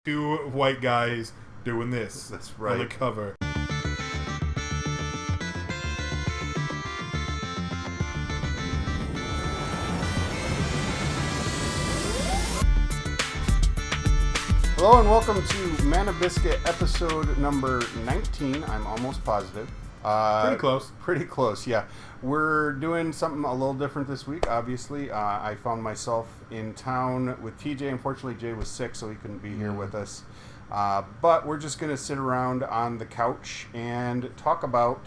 Two white guys doing this. That's right. On the cover. Hello and welcome to Man of Biscuit episode number 19. I'm almost positive. Pretty close. Pretty close, yeah. We're doing something a little different this week, obviously. I found myself in town with TJ. Unfortunately, Jay was sick, so he couldn't be here with us. But we're just going to sit around on the couch and talk about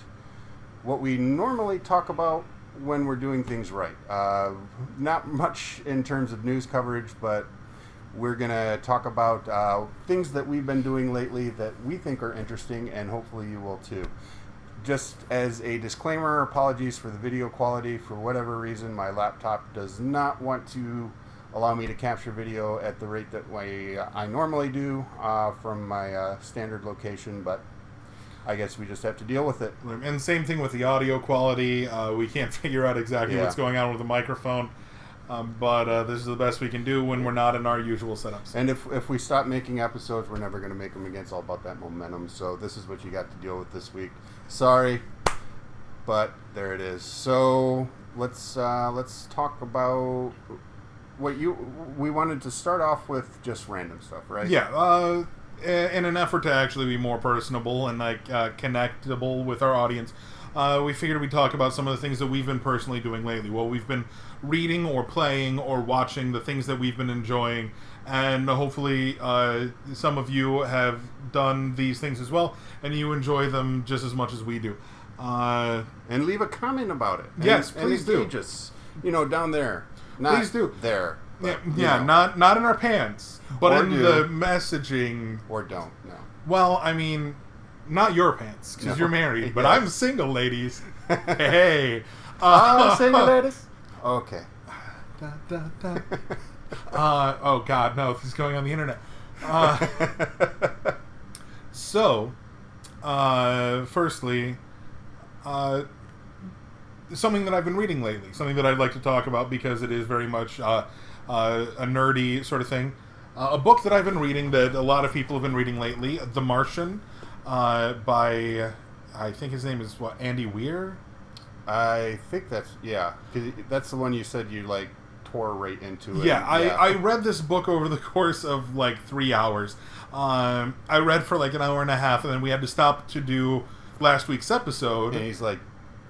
what we normally talk about when we're doing things right. Not much in terms of news coverage, but we're going to talk about things that we've been doing lately that we think are interesting, and hopefully you will too. Just as a disclaimer, apologies for the video quality. For whatever reason, my laptop does not want to allow me to capture video at the rate that I normally do from my standard location, but I guess we just have to deal with it. And the same thing with the audio quality. We can't figure out exactly what's going on with the microphone. But this is the best we can do when we're not in our usual setups. And if we stop making episodes, we're never going to make them again. It's all about that momentum. So this is what you got to deal with this week. Sorry, but there it is. So let's talk about what we wanted to start off with, just random stuff, right? Yeah. In an effort to actually be more personable and connectable with our audience, we figured we'd talk about some of the things that we've been personally doing lately. What we've been reading or playing or watching, the things that we've been enjoying, and hopefully some of you have done these things as well, and you enjoy them just as much as we do. And leave a comment about it. Yes, please do. Us, down there. Not please do. There. Yeah, not in our pants, but in the messaging. Or don't, no. Well, I mean, not your pants, because you're married, but I'm single, ladies. Hey. Single ladies? Okay. Oh, God, no, this is going on the internet. So, firstly, something that I've been reading lately, something that I'd like to talk about because it is very much a nerdy sort of thing. A book that I've been reading that a lot of people have been reading lately, The Martian, by, I think his name is, Andy Weir? I think that's the one you said you, tore right into it. Yeah, I read this book over the course of, 3 hours. I read for, an hour and a half, and then we had to stop to do last week's episode. And he's like,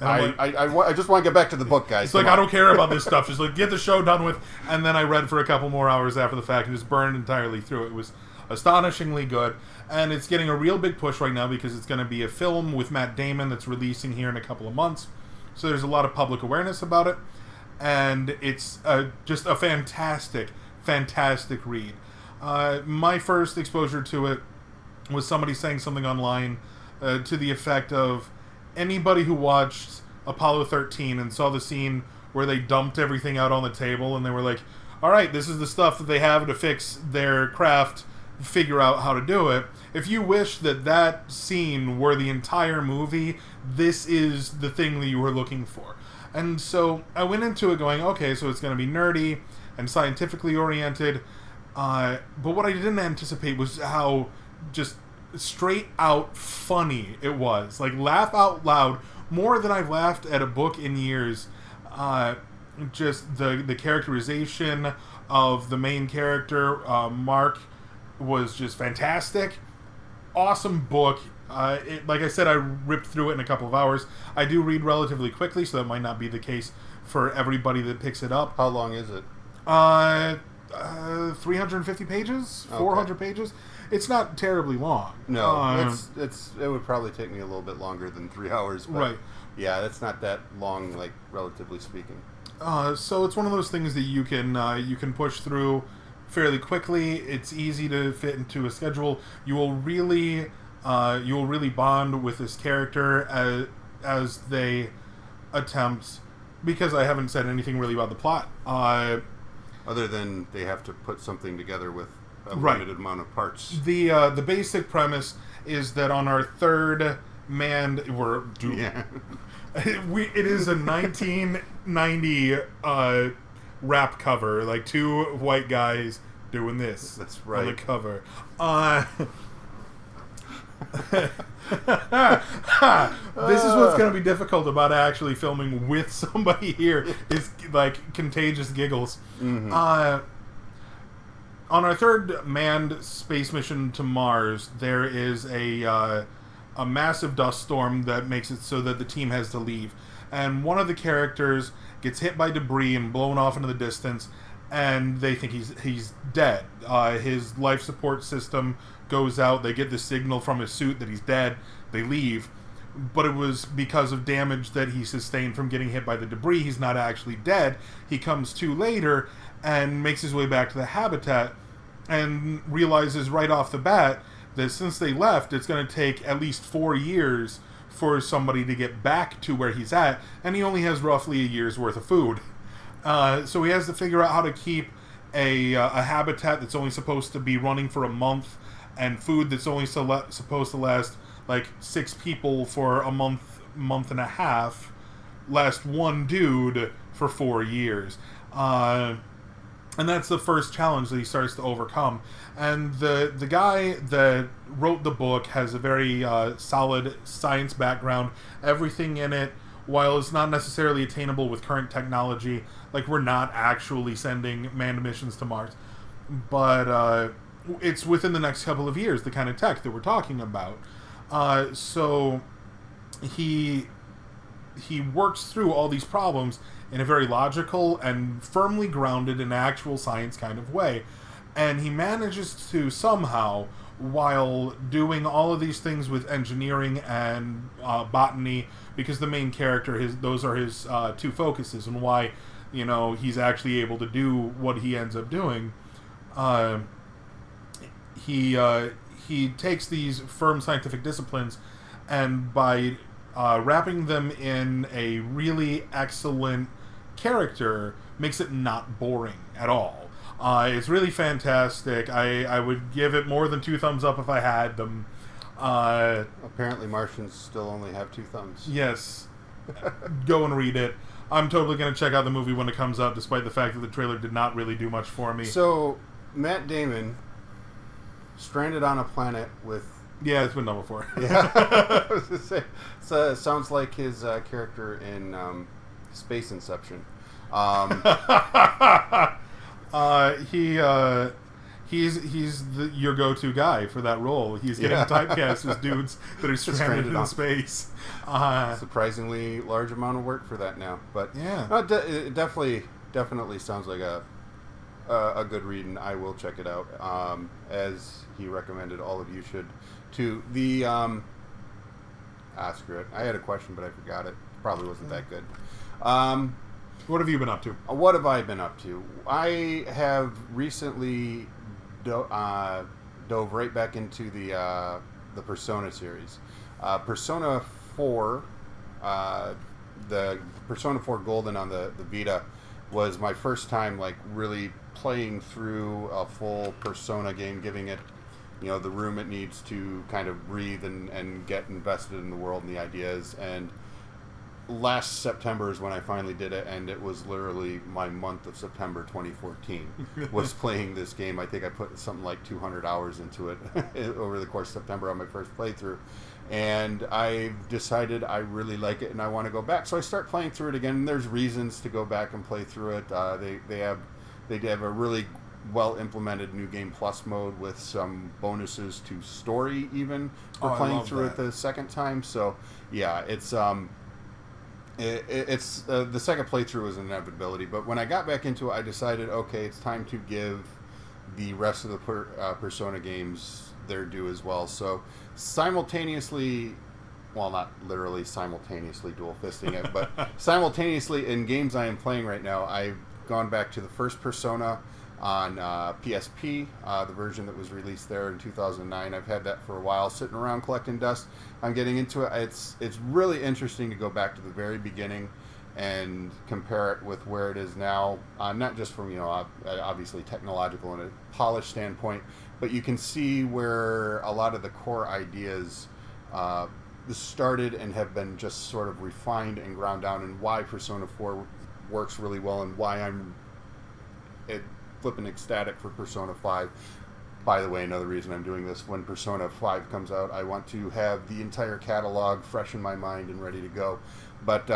I just want to get back to the book, guys. It's I don't care about this stuff. Just get the show done with. And then I read for a couple more hours after the fact and just burned entirely through it. It was astonishingly good. And it's getting a real big push right now because it's going to be a film with Matt Damon that's releasing here in a couple of months. So there's a lot of public awareness about it. And it's just a fantastic, fantastic read. My first exposure to it was somebody saying something online to the effect of, anybody who watched Apollo 13 and saw the scene where they dumped everything out on the table and they were like, all right, this is the stuff that they have to fix their craft, figure out how to do it. If you wish that scene were the entire movie, this is the thing that you were looking for. And so I went into it going, okay, so it's going to be nerdy and scientifically oriented. But what I didn't anticipate was how just straight out funny it was. Laugh out loud more than I've laughed at a book in years. Just the characterization of the main character, Mark, was just fantastic. Awesome book. Like I said, I ripped through it in a couple of hours. I do read relatively quickly, so that might not be the case for everybody that picks it up. How long is it? 350 pages, 400 pages. It's not terribly long. No, it would probably take me a little bit longer than 3 hours. But right. Yeah, it's not that long, relatively speaking. So it's one of those things that you can push through fairly quickly. It's easy to fit into a schedule. You will really bond with this character as they attempt. Because I haven't said anything really about the plot. Other than they have to put something together with a limited amount of parts. The basic premise is that on our third manned... it is a 1990 rap cover. Two white guys doing this. That's right. On the cover. This is what's going to be difficult about actually filming with somebody here is like contagious giggles. Mm-hmm. On our third manned space mission to Mars, there is a massive dust storm that makes it so that the team has to leave. And one of the characters gets hit by debris and blown off into the distance, and they think he's dead. His life support system goes out. They get the signal from his suit that he's dead. They leave. But it was because of damage that he sustained from getting hit by the debris. He's not actually dead. He comes to later and makes his way back to the habitat and realizes right off the bat that since they left, it's going to take at least 4 years for somebody to get back to where he's at, and he only has roughly a year's worth of food. So he has to figure out how to keep a habitat that's only supposed to be running for a month, and food that's only supposed to last like 6 people for a month and a half, last one dude for 4 years. And that's the first challenge that he starts to overcome. And the guy that wrote the book has a very solid science background. Everything in it, while it's not necessarily attainable with current technology, like we're not actually sending manned missions to Mars, but it's within the next couple of years, the kind of tech that we're talking about. So he works through all these problems in a very logical and firmly grounded in actual science kind of way. And he manages to somehow, while doing all of these things with engineering and botany, because the main character, those are his 2 focuses, and why, he's actually able to do what he ends up doing. He takes these firm scientific disciplines, and by wrapping them in a really excellent character, makes it not boring at all. It's really fantastic. I would give it more than 2 thumbs up if I had them. Apparently Martians still only have 2 thumbs. Yes. Go and read it. I'm totally going to check out the movie when it comes out, despite the fact that the trailer did not really do much for me. So, Matt Damon, stranded on a planet with... Yeah, it's been done before. Yeah. I was going to say, so it sounds like his character in Space Inception. He's your go-to guy for that role. He's getting typecast as dudes that are stranded in space. Surprisingly large amount of work for that now, but yeah, it definitely sounds like a good read, and I will check it out. As he recommended, all of you should too. The screw it. I had a question, but I forgot it. Probably wasn't that good. What have you been up to? What have I been up to? I have recently dove right back into the Persona series. Persona 4, the Persona 4 Golden on the Vita was my first time like really playing through a full Persona game, giving it the room it needs to kind of breathe and get invested in the world and the ideas. And last September is when I finally did it, and it was literally my month of September 2014 was playing this game. I think I put something like 200 hours into it over the course of September on my first playthrough, and I've decided I really like it and I want to go back. So I start playing through it again, and there's reasons to go back and play through it. They have a really well implemented New Game Plus mode with some bonuses to story even for playing through it the second time. So yeah, it's the second playthrough was an inevitability, but when I got back into it, I decided, okay, it's time to give the rest of the Persona games their due as well. So simultaneously, well, not literally simultaneously dual fisting it, but simultaneously in games I am playing right now, I've gone back to the first Persona on PSP, the version that was released there in 2009. I've had that for a while, sitting around collecting dust. I'm getting into it. It's really interesting to go back to the very beginning and compare it with where it is now, not just from obviously technological and a polished standpoint, but you can see where a lot of the core ideas started and have been just sort of refined and ground down, and why Persona 4 works really well, and why flipping ecstatic for Persona 5. By the way, another reason I'm doing this, when Persona 5 comes out, I want to have the entire catalog fresh in my mind and ready to go. But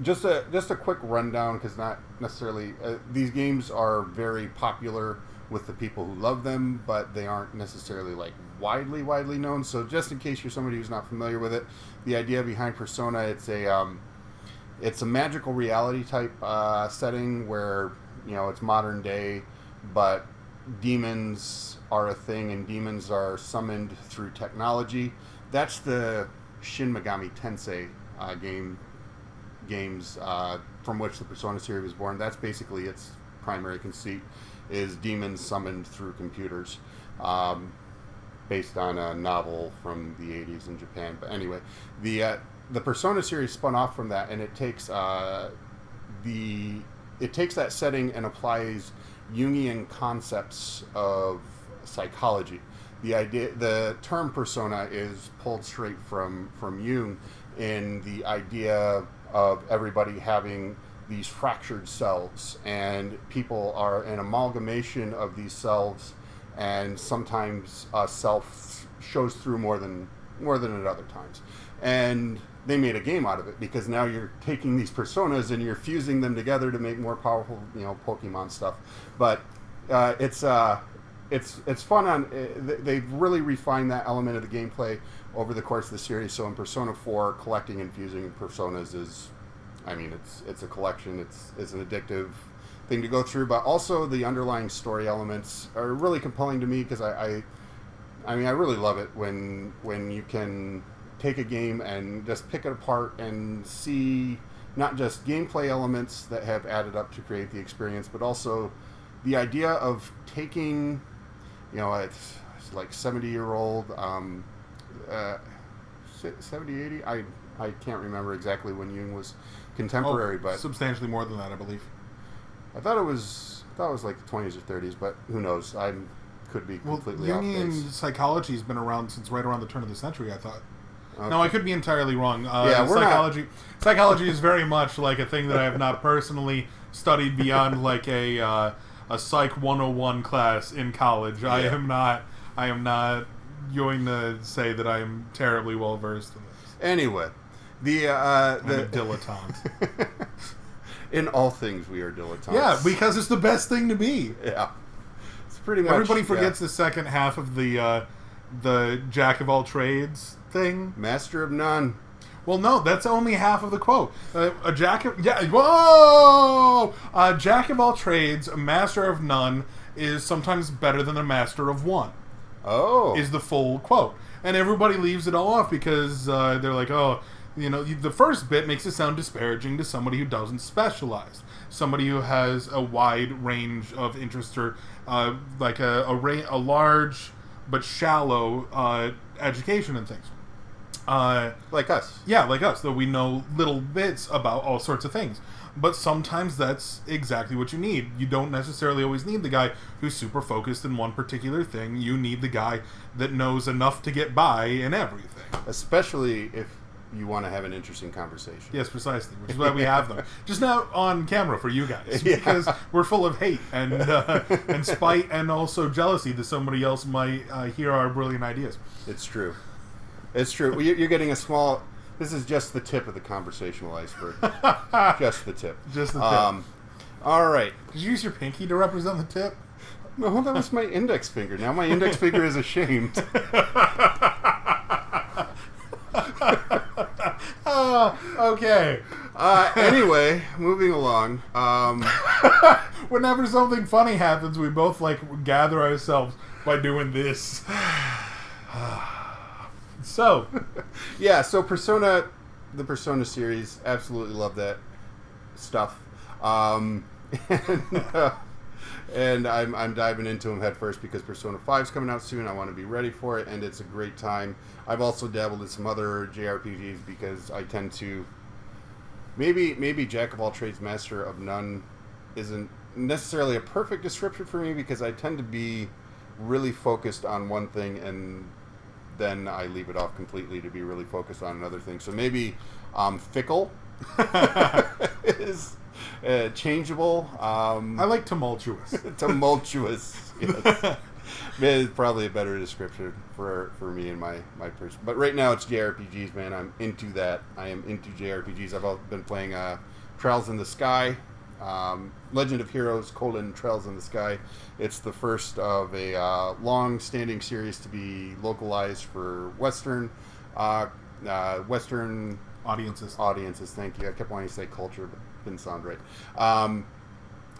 just a quick rundown, because not necessarily... these games are very popular with the people who love them, but they aren't necessarily like widely known. So just in case you're somebody who's not familiar with it, the idea behind Persona, it's a magical reality type setting where, you know, it's modern day, but demons are a thing, and demons are summoned through technology. That's the Shin Megami Tensei games from which the Persona series was born. That's basically its primary conceit, is demons summoned through computers, based on a novel from the 80s in Japan. But anyway, the Persona series spun off from that, and it takes that setting and applies Jungian concepts of psychology. The term persona is pulled straight from Jung, in the idea of everybody having these fractured selves, and people are an amalgamation of these selves, and sometimes a self shows through more than at other times. And they made a game out of it, because now you're taking these personas and you're fusing them together to make more powerful, you know, Pokemon stuff. But it's fun. They've really refined that element of the gameplay over the course of the series. So in Persona 4, collecting and fusing personas is, I mean, it's a collection. It's an addictive thing to go through. But also the underlying story elements are really compelling to me, because I really love it when you can take a game and just pick it apart and see not just gameplay elements that have added up to create the experience, but also the idea of taking, you know, it's like 70-year-old, 70, 80, I can't remember exactly when Jung was contemporary, but substantially more than that, I believe. I thought it was like the 20s or 30s, but who knows? I could be completely off base. Jungian psychology has been around since right around the turn of the century, I thought. Okay. No, I could be entirely wrong. Psychology is very much like a thing that I have not personally studied beyond like a Psych 101 class in college. Yeah. I am not going to say that I am terribly well versed in this. Anyway, I'm a dilettante. In all things, we are dilettantes. Yeah, because it's the best thing to be. Yeah, it's pretty much. Everybody forgets the second half of the jack of all trades thing. Master of none. Well, no, that's only half of the quote. A jack of all trades, a master of none is sometimes better than a master of one. Oh, is the full quote, and everybody leaves it all off because they're like, oh, you know, the first bit makes it sound disparaging to somebody who doesn't specialize, somebody who has a wide range of interest, or like a large but shallow education and things. Like us. Yeah, like us, though we know little bits about all sorts of things. But sometimes that's exactly what you need. You don't necessarily always need the guy who's super focused in one particular thing. You need the guy that knows enough to get by in everything. Especially if you want to have an interesting conversation. Yes, precisely, which is why we have them. Just not on camera for you guys, Yeah. because we're full of hate and spite and also jealousy that somebody else might hear our brilliant ideas. It's true. It's true. Well, you're getting a small... This is just the tip of the conversational iceberg. Just the tip. Just the tip. All right. Did you use your pinky to represent the tip? No, that was my index finger. Now my index finger is ashamed. Okay. Anyway, moving along. Whenever something funny happens, we both like gather ourselves by doing this. So, yeah. So the Persona series, absolutely love that stuff. And I'm diving into them head first because Persona 5's coming out soon. I want to be ready for it, and it's a great time. I've also dabbled in some other JRPGs because I tend to... Maybe Jack of all trades, master of none isn't necessarily a perfect description for me, because I tend to be really focused on one thing, and then I leave it off completely to be really focused on another thing. So maybe fickle Changeable. I like tumultuous. Tumultuous. Yes. It's probably a better description for me and my person. But right now it's JRPGs, man. I'm into that. I am into JRPGs. I've been playing Trails in the Sky. Legend of Heroes: Trails in the Sky. It's the first of a long-standing series to be localized for Western Audiences. Thank you. I kept wanting to say culture, but didn't sound right.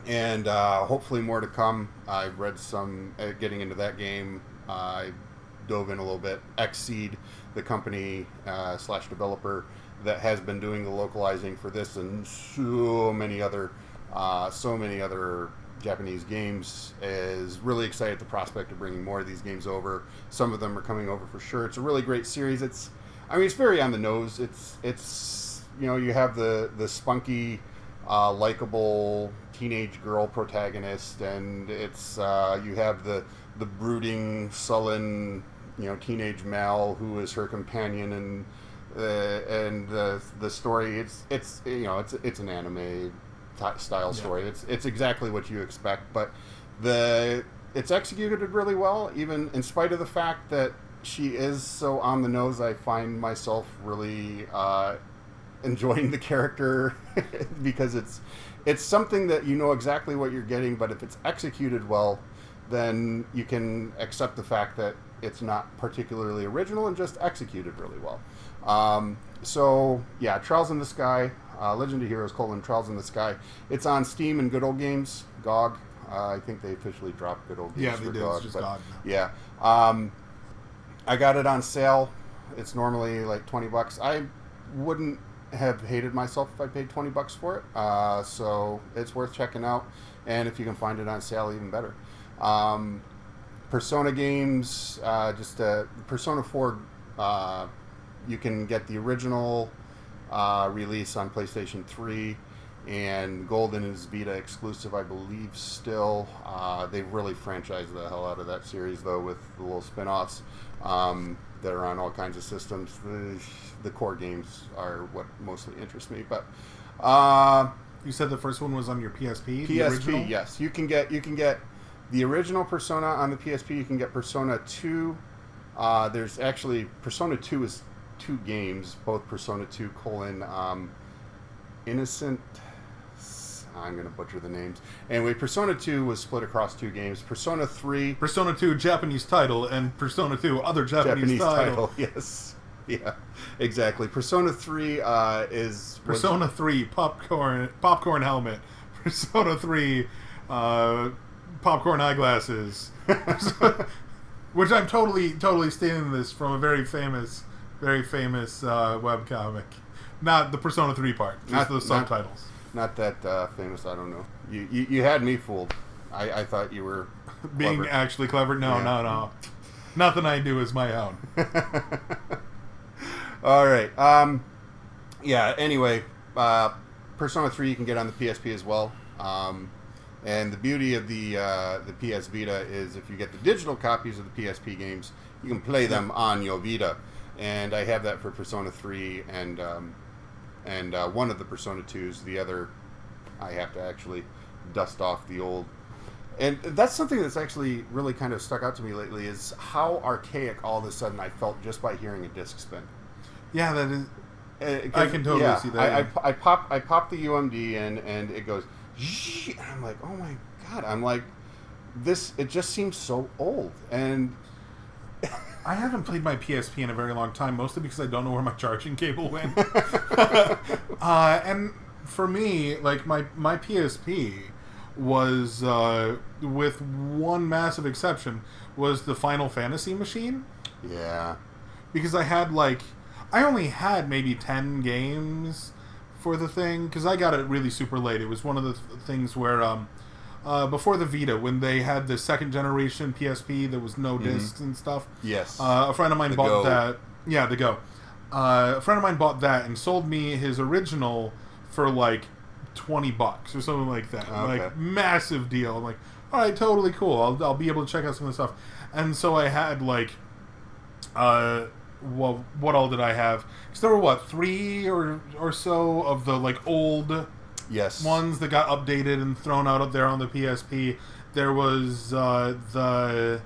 And hopefully more to come. I've read some getting into that game. I dove in a little bit. Xseed, the company / developer that has been doing the localizing for this and so many other Japanese games, is really excited at the prospect of bringing more of these games over. Some of them are coming over for sure. It's a really great series. It's very on the nose. It's you have the spunky, likable teenage girl protagonist, and it's you have the brooding, sullen, teenage Mal who is her companion, and the story. It's an anime style story. It's exactly what you expect, but it's executed really well, even in spite of the fact that she is so on the nose. I find myself really enjoying the character because it's something that you know exactly what you're getting, but if it's executed well, then you can accept the fact that it's not particularly original and just executed really well. So yeah, Trails in the Sky, Legend of Heroes: Trails in the Sky. It's on Steam and Good Old Games, GOG. I think they officially dropped Good Old Games. Yeah, they did. GOG, It's just GOG now. Yeah. I got it on sale. It's normally like $20. I wouldn't have hated myself if I paid $20 for it. So it's worth checking out. And if you can find it on sale, even better. Persona games, Persona 4, you can get the original release on PlayStation 3, and Golden is Vita exclusive, I believe, still. They've really franchised the hell out of that series, though, with the little spin-offs that are on all kinds of systems. The core games are what mostly interest me. But you said the first one was on your PSP? The PSP, original? yes. You can get the original Persona on the PSP. You can get Persona 2. There's actually Persona 2 is 2 games, both Persona 2 : Innocent. I'm going to butcher the names. Anyway, Persona 2 was split across 2 games. Persona 3... Persona 2 Japanese title, and Persona 2 other Japanese title. Yes. Yeah, exactly. Persona 3 is... Persona 3 popcorn helmet. Persona 3 popcorn eyeglasses. Which I'm totally stealing this from a very famous webcomic. Not the Persona 3 part, just the subtitles. Not that famous, I don't know. You had me fooled. I thought you were being clever. Actually clever? No, Yeah. no. Nothing I do is my own. All right. Yeah, anyway, Persona 3 you can get on the PSP as well. And the beauty of the PS Vita is if you get the digital copies of the PSP games, you can play them on your Vita. And I have that for Persona 3 and one of the Persona 2s. The other, I have to actually dust off the old. And that's something that's actually really kind of stuck out to me lately, is how archaic all of a sudden I felt just by hearing a disc spin. Yeah, that is... I can totally see that. I pop the UMD in, and it goes... And I'm like, oh my god. I'm like, this... It just seems so old. And... I haven't played my PSP in a very long time, mostly because I don't know where my charging cable went. And for me, like, my PSP was, with one massive exception, was the Final Fantasy machine. Yeah. Because I only had maybe 10 games for the thing, because I got it really super late. It was one of the things where... before the Vita, when they had the second generation PSP, there was no discs and stuff. Yes. A friend of mine bought Go. that. Yeah, the Go. A friend of mine bought that and sold me his original for like $20 or something like that. Okay. Like, massive deal. I'm like, all right, totally cool. I'll be able to check out some of the stuff. And so I had like, well, what all did I have? Because there were 3 or so of the like old Yes. ones that got updated and thrown out there on the PSP. There was the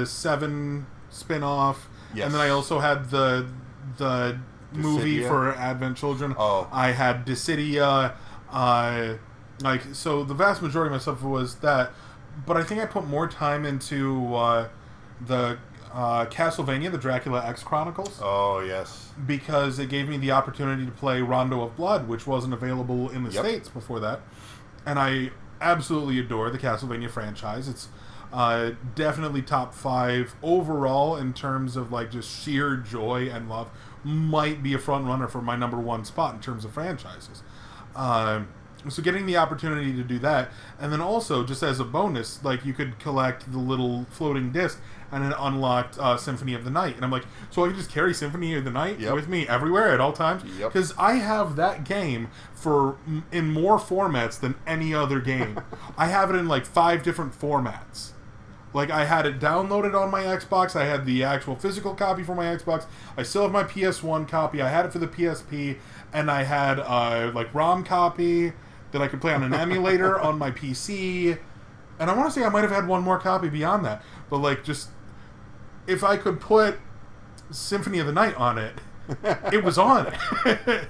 7 spin-off, Yes. and then I also had the movie Dissidia? for Advent Children. Oh. I had Dissidia. So the vast majority of my stuff was that, but I think I put more time into the Castlevania, the Dracula X Chronicles. Oh, yes. Because it gave me the opportunity to play Rondo of Blood, which wasn't available in the States before that. And I absolutely adore the Castlevania franchise. It's definitely top 5 overall in terms of like just sheer joy and love. Might be a front runner for my number 1 spot in terms of franchises. So getting the opportunity to do that, and then also just as a bonus, like you could collect the little floating disc, and it unlocked Symphony of the Night, and I'm like, so I can just carry Symphony of the Night with me everywhere at all times, because I have that game in more formats than any other game. I have it in like 5 different formats. Like, I had it downloaded on my Xbox. I had the actual physical copy for my Xbox. I still have my PS1 copy. I had it for the PSP. And I had, like, ROM copy that I could play on an emulator on my PC. And I want to say I might have had one more copy beyond that. But, like, just... if I could put Symphony of the Night on it, it was on it.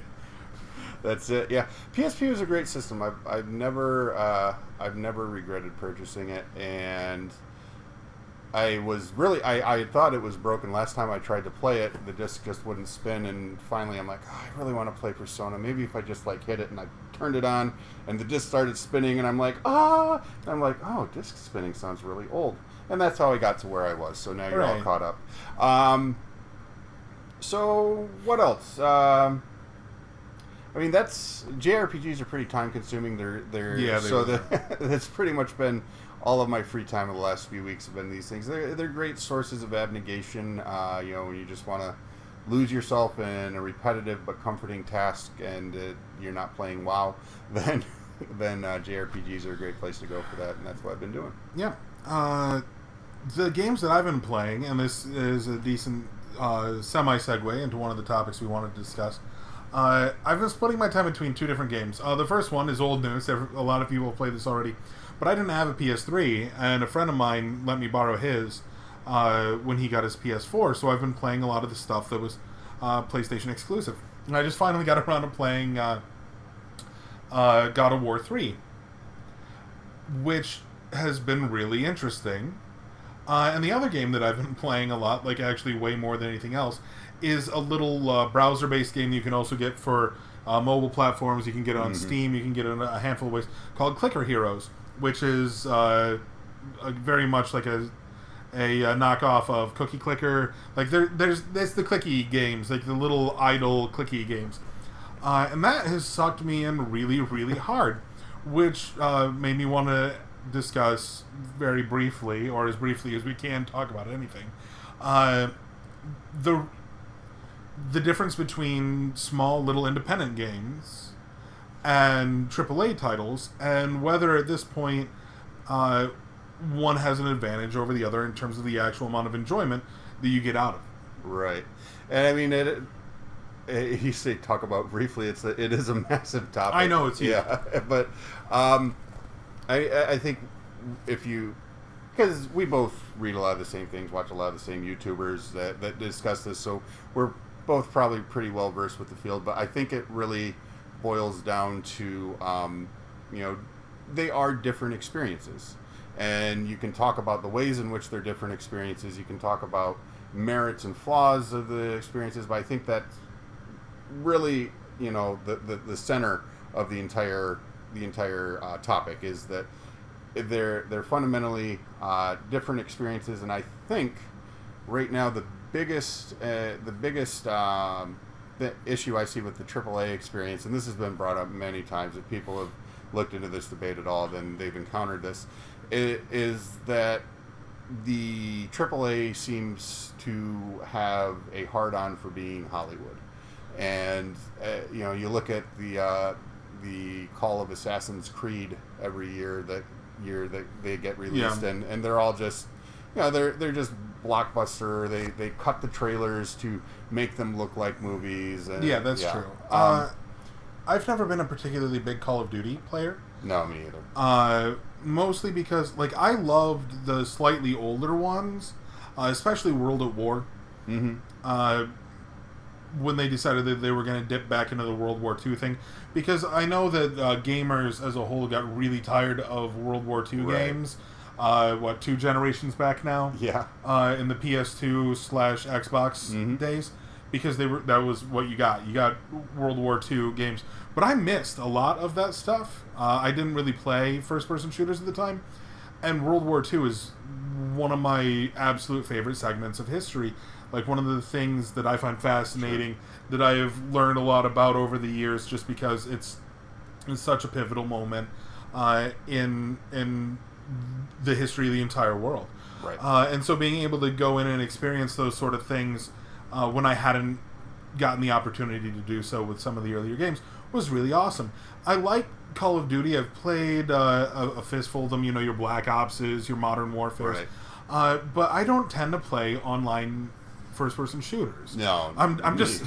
That's it. Yeah, PSP was a great system. I've never regretted purchasing it, and I was really I thought it was broken last time I tried to play it. The disc just wouldn't spin, and finally I'm like, oh, I really want to play Persona. Maybe if I just like hit it, and I turned it on, and the disc started spinning, and I'm like, ah! And I'm like, oh, disc spinning sounds really old, and that's how I got to where I was. So now you're all caught up. So what else? I mean, JRPGs are pretty time consuming. That's pretty much been all of my free time in the last few weeks have been these things. They're great sources of abnegation. When you just want to lose yourself in a repetitive but comforting task, and you're not playing WoW, then JRPGs are a great place to go for that, and that's what I've been doing. Yeah. The games that I've been playing, and this is a decent semi-segue into one of the topics we wanted to discuss. I've been splitting my time between 2 different games. The first one is old news. A lot of people have played this already. But I didn't have a PS3, and a friend of mine let me borrow his when he got his PS4, so I've been playing a lot of the stuff that was PlayStation exclusive. And I just finally got around to playing God of War 3, which has been really interesting. And the other game that I've been playing a lot, like actually way more than anything else, is a little browser-based game you can also get for mobile platforms. You can get it on Steam. You can get it in a handful of ways, called Clicker Heroes, which is very much like a knockoff of Cookie Clicker. Like there's the clicky games, like the little idle clicky games, and that has sucked me in really, really hard, which made me want to discuss very briefly, or as briefly as we can talk about anything, the difference between small little independent games and AAA titles, and whether at this point one has an advantage over the other in terms of the actual amount of enjoyment that you get out of it. Right. And I mean, you say talk about briefly, it is a massive topic. I know, it's huge. Yeah. But I think because we both read a lot of the same things, watch a lot of the same YouTubers that discuss this, so we're both probably pretty well versed with the field. But I think it really boils down to they are different experiences, and you can talk about the ways in which they're different experiences. You can talk about merits and flaws of the experiences, but I think that's really the center of the entire topic is that they're fundamentally different experiences. And I think right now the biggest issue I see with the AAA experience, and this has been brought up many times, if people have looked into this debate at all, then they've encountered this, is that the AAA seems to have a hard-on for being Hollywood. And you look at the Call of Assassin's Creed every year that they get released, and they're all just they're just blockbuster. They cut the trailers to make them look like movies. And, that's true. I've never been a particularly big Call of Duty player. No, me either. Mostly because, like, I loved the slightly older ones, especially World at War. Mm-hmm. When they decided that they were going to dip back into the World War II thing. Because I know that gamers as a whole got really tired of World War II games. 2 generations back now? Yeah. In the PS2/Xbox days. Because that was what you got. You got World War II games. But I missed a lot of that stuff. I didn't really play first-person shooters at the time. And World War II is one of my absolute favorite segments of history. Like, one of the things that I find fascinating, that I have learned a lot about over the years, just because it's such a pivotal moment in the history of the entire world. Right. And so being able to go in and experience those sort of things when I hadn't gotten the opportunity to do so with some of the earlier games was really awesome. I like Call of Duty. I've played a fistful of them, your Black Opses, your Modern Warfares. Right. But I don't tend to play online first-person shooters. No, I'm just...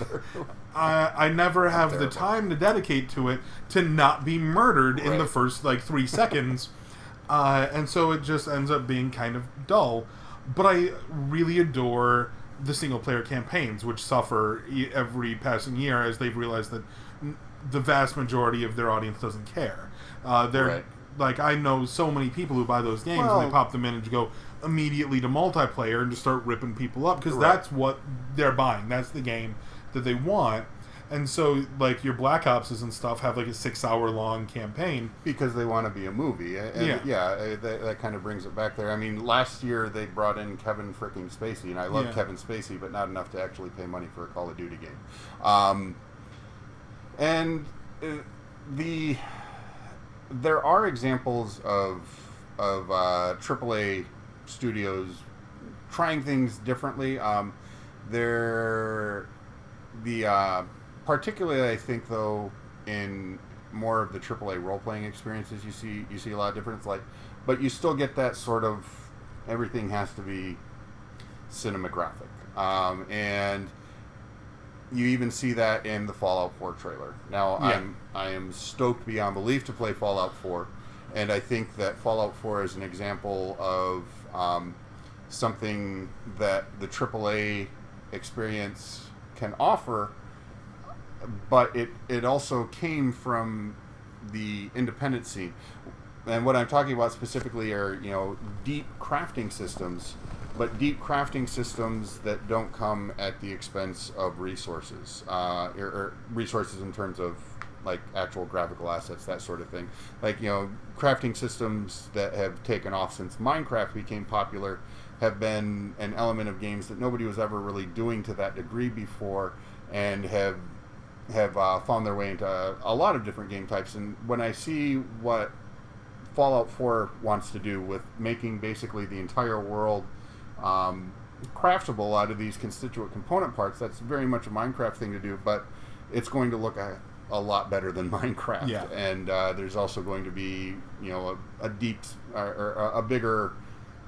I never have the time to dedicate to it to not be murdered in the first, 3 seconds. And so it just ends up being kind of dull. But I really adore the single-player campaigns, which suffer every passing year as they've realized that the vast majority of their audience doesn't care. They're like, I know so many people who buy those games and they pop them in and go immediately to multiplayer and just start ripping people up because that's what they're buying. That's the game that they want. And so, like, your Black Opses and stuff have, like, a 6-hour-long campaign. Because they want to be a movie. And that kind of brings it back there. I mean, last year they brought in Kevin fricking Spacey, and I love Kevin Spacey, but not enough to actually pay money for a Call of Duty game. There are examples of AAA studios trying things differently. Particularly, I think, though, in more of the AAA role-playing experiences, you see a lot of difference. But you still get that sort of everything has to be cinematographic, and you even see that in the Fallout 4 trailer. Now, I am stoked beyond belief to play Fallout 4, and I think that Fallout 4 is an example of something that the AAA experience can offer, but it also came from the independent scene. And what I'm talking about specifically are, deep crafting systems, but deep crafting systems that don't come at the expense of resources, or resources in terms of, like, actual graphical assets, that sort of thing. Like, crafting systems that have taken off since Minecraft became popular have been an element of games that nobody was ever really doing to that degree before, and have found their way into a lot of different game types. And when I see what Fallout 4 wants to do with making basically the entire world craftable out of these constituent component parts, that's very much a Minecraft thing to do, but it's going to look a lot better than Minecraft. Yeah. And there's also going to be, a deep, or a bigger,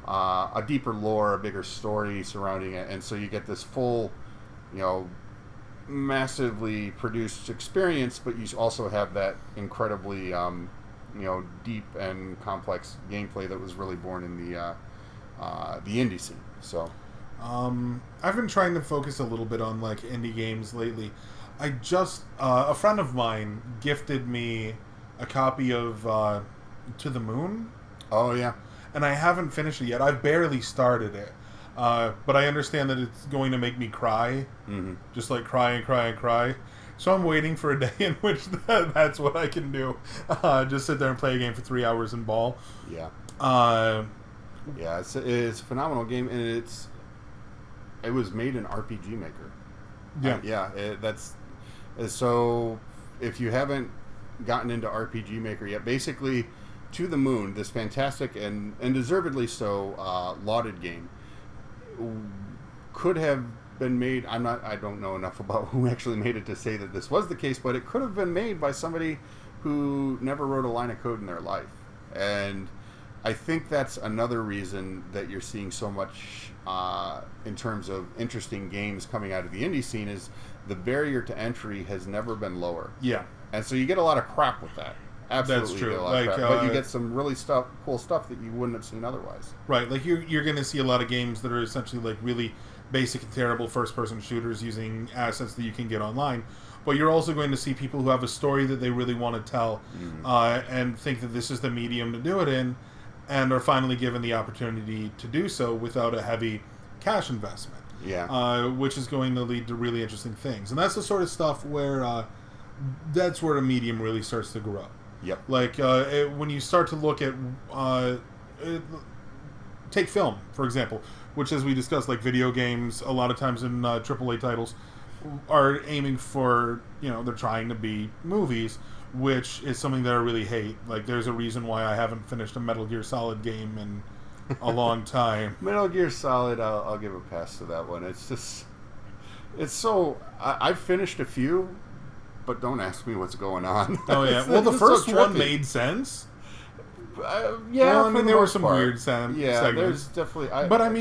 a deeper lore, a bigger story surrounding it. And so you get this full, massively produced experience, but you also have that incredibly, deep and complex gameplay that was really born in the indie scene. So, I've been trying to focus a little bit on, like, indie games lately. I just a friend of mine gifted me a copy of To the Moon. Oh yeah, and I haven't finished it yet. I've barely started it. But I understand that it's going to make me cry. Mm-hmm. Just like cry and cry and cry. So I'm waiting for a day in which that's what I can do. Just sit there and play a game for 3 hours and ball. Yeah. It's a phenomenal game, and it was made in RPG Maker. Yeah. So if you haven't gotten into RPG Maker yet, basically To the Moon, this fantastic and deservedly so lauded game, could have been made. I don't know enough about who actually made it to say that this was the case, but it could have been made by somebody who never wrote a line of code in their life. And I think that's another reason that you're seeing so much in terms of interesting games coming out of the indie scene is the barrier to entry has never been lower. Yeah. And so you get a lot of crap with that. Absolutely. That's true. Get a lot of crap. But you get some really cool stuff that you wouldn't have seen otherwise. Right. Like you're going to see a lot of games that are essentially like really basic and terrible first-person shooters using assets that you can get online. But you're also going to see people who have a story that they really want to tell and think that this is the medium to do it in and are finally given the opportunity to do so without a heavy cash investment. Yeah. Which is going to lead to really interesting things. And that's the sort of stuff where that's where a medium really starts to grow. Yep. Like when you start to look at take film, for example, which, as we discussed, like video games, a lot of times in AAA titles are aiming for, they're trying to be movies, which is something that I really hate. Like, there's a reason why I haven't finished a Metal Gear Solid game in a long time. Metal Gear Solid, I'll give a pass to that one. It's just, it's so, I've finished a few, but don't ask me what's going on. Oh, yeah. Well, the first one made sense. Yeah, well, I mean, there were some weird segments. There's definitely...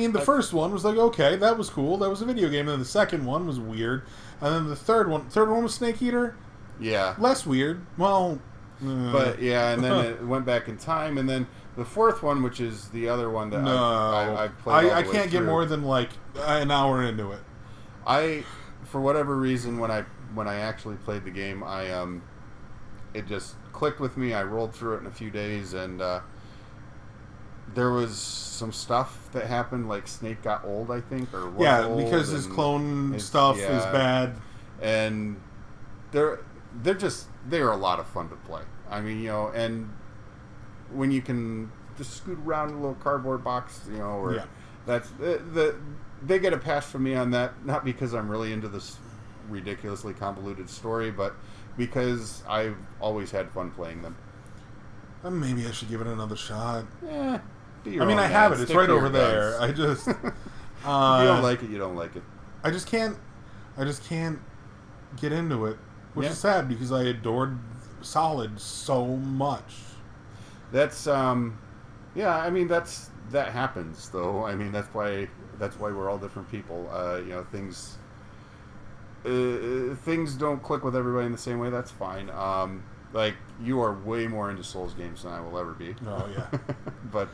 the first one was like, okay, that was cool. That was a video game. And then the second one was weird. And then the third one was Snake Eater? Yeah. Less weird. Well... But, yeah, and then it went back in time. And then the fourth one, which is the other one that I played I can't get more than, like, an hour into it. For whatever reason, when I actually played the game, it just clicked with me. I rolled through it in a few days, and there was some stuff that happened, like Snake got old, I think, or old, because his clone stuff is bad, and they're a lot of fun to play. I mean, and when you can just scoot around in a little cardboard box, that's they get a pass from me on that, not because I'm really into this ridiculously convoluted story, but because I've always had fun playing them. Maybe I should give it another shot. Yeah. I have it. It's right over there. I just... if you don't like it, you don't like it. I just can't get into it, which is sad because I adored Solid so much. That's, that happens, though. I mean, that's why we're all different people. Things don't click with everybody in the same way. That's fine. Like, you are way more into Souls games than I will ever be. Oh, yeah. But,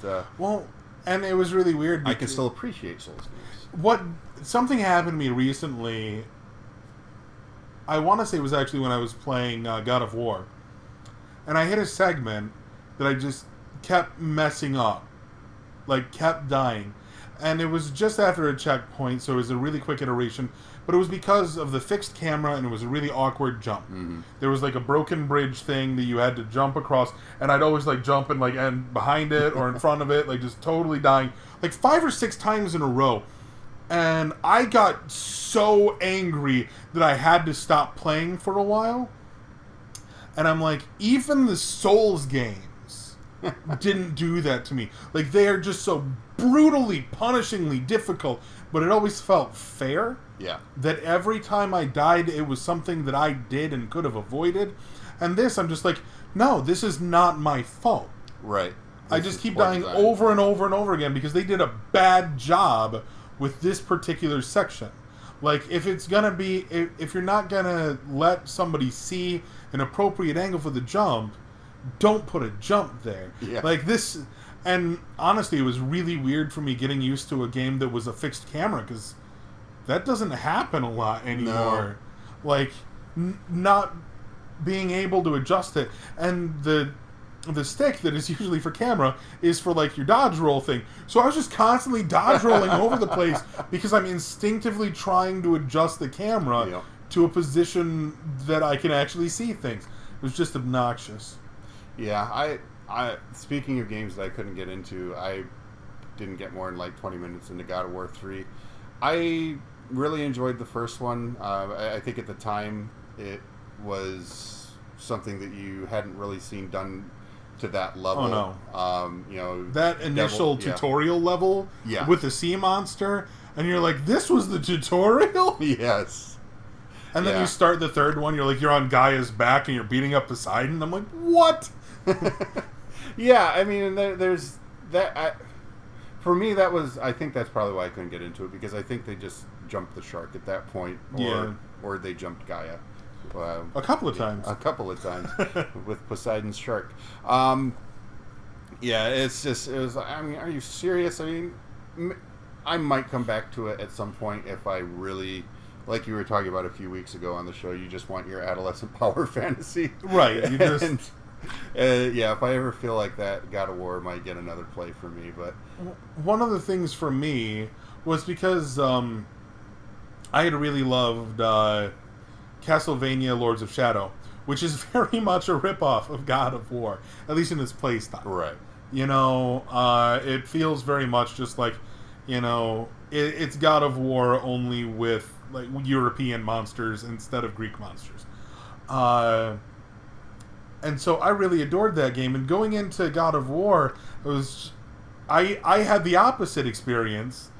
and it was really weird. I can still appreciate Souls games. Something happened to me recently, I want to say it was actually when I was playing God of War. And I hit a segment that I just kept messing up. Like, kept dying. And it was just after a checkpoint, so it was a really quick iteration. But it was because of the fixed camera, and it was a really awkward jump. Mm-hmm. There was like a broken bridge thing that you had to jump across, and I'd always like jump and like end behind it or in front of it, like just totally dying, like 5 or 6 times in a row. And I got so angry that I had to stop playing for a while. And I'm like, even the Souls games didn't do that to me. Like, they are just so brutally, punishingly difficult, but it always felt fair. Yeah. That every time I died, it was something that I did and could have avoided. And this, I'm just like, no, this is not my fault. Right. I just keep dying over and over and over again because they did a bad job with this particular section. Like, if it's gonna be, if you're not gonna let somebody see an appropriate angle for the jump, don't put a jump there. Yeah. Like this, and honestly, it was really weird for me getting used to a game that was a fixed camera because that doesn't happen a lot anymore. No. Like, not being able to adjust it, and the stick that is usually for camera is for like your dodge roll thing. So I was just constantly dodge rolling over the place because I'm instinctively trying to adjust the camera to a position that I can actually see things. It was just obnoxious. Yeah, I speaking of games that I couldn't get into, I didn't get more than like 20 minutes into God of War 3. I really enjoyed the first one. I think at the time it was something that you hadn't really seen done to that level. Oh no. That initial tutorial level with the sea monster, and you're like, this was the tutorial? Yes. And then you start the third one, you're on Gaia's back and you're beating up Poseidon. I'm like, what? Yeah, I mean, there's for me, that was. I think that's probably why I couldn't get into it, because I think they just jumped the shark at that point, or they jumped Gaia. A couple of times. A couple of times with Poseidon's shark. Yeah, it's just, it was, I mean, are you serious? I mean, I might come back to it at some point if I really, like you were talking about a few weeks ago on the show, you just want your adolescent power fantasy. Right. You just... yeah, if I ever feel like that, God of War might get another play for me. But one of the things for me was because I had really loved Castlevania Lords of Shadow, which is very much a ripoff of God of War, at least in its play style. Right. You know, it feels very much just like, you know, it's God of War only with like European monsters instead of Greek monsters. And so I really adored that game. And going into God of War, I had the opposite experience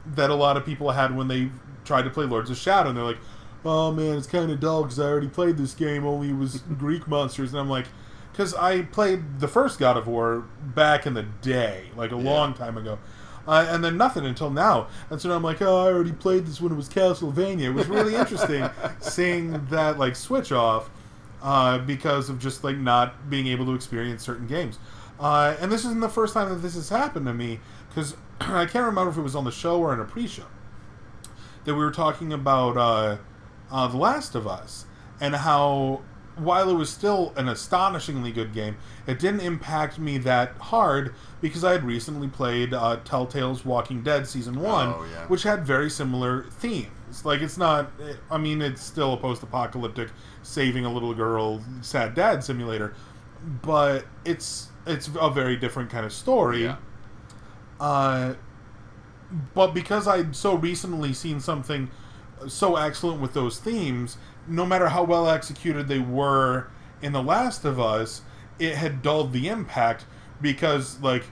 that a lot of people had when they tried to play Lords of Shadow. And they're like, oh man, it's kind of dull because I already played this game, only it was Greek monsters. And I'm like, because I played the first God of War back in the day, like a long time ago. And then nothing until now. And so now I'm like, oh, I already played this when it was Castlevania. It was really interesting seeing that like switch off because of just like not being able to experience certain games. And this isn't the first time that this has happened to me, because I can't remember if it was on the show or in a pre-show that we were talking about The Last of Us, and how while it was still an astonishingly good game, it didn't impact me that hard because I had recently played Telltale's Walking Dead Season 1, which had very similar themes. Like, it's not... I mean, it's still a post-apocalyptic, saving a little girl, sad dad simulator, but it's a very different kind of story. Yeah. But because I'd so recently seen something so excellent with those themes, no matter how well executed they were in The Last of Us, it had dulled the impact, because like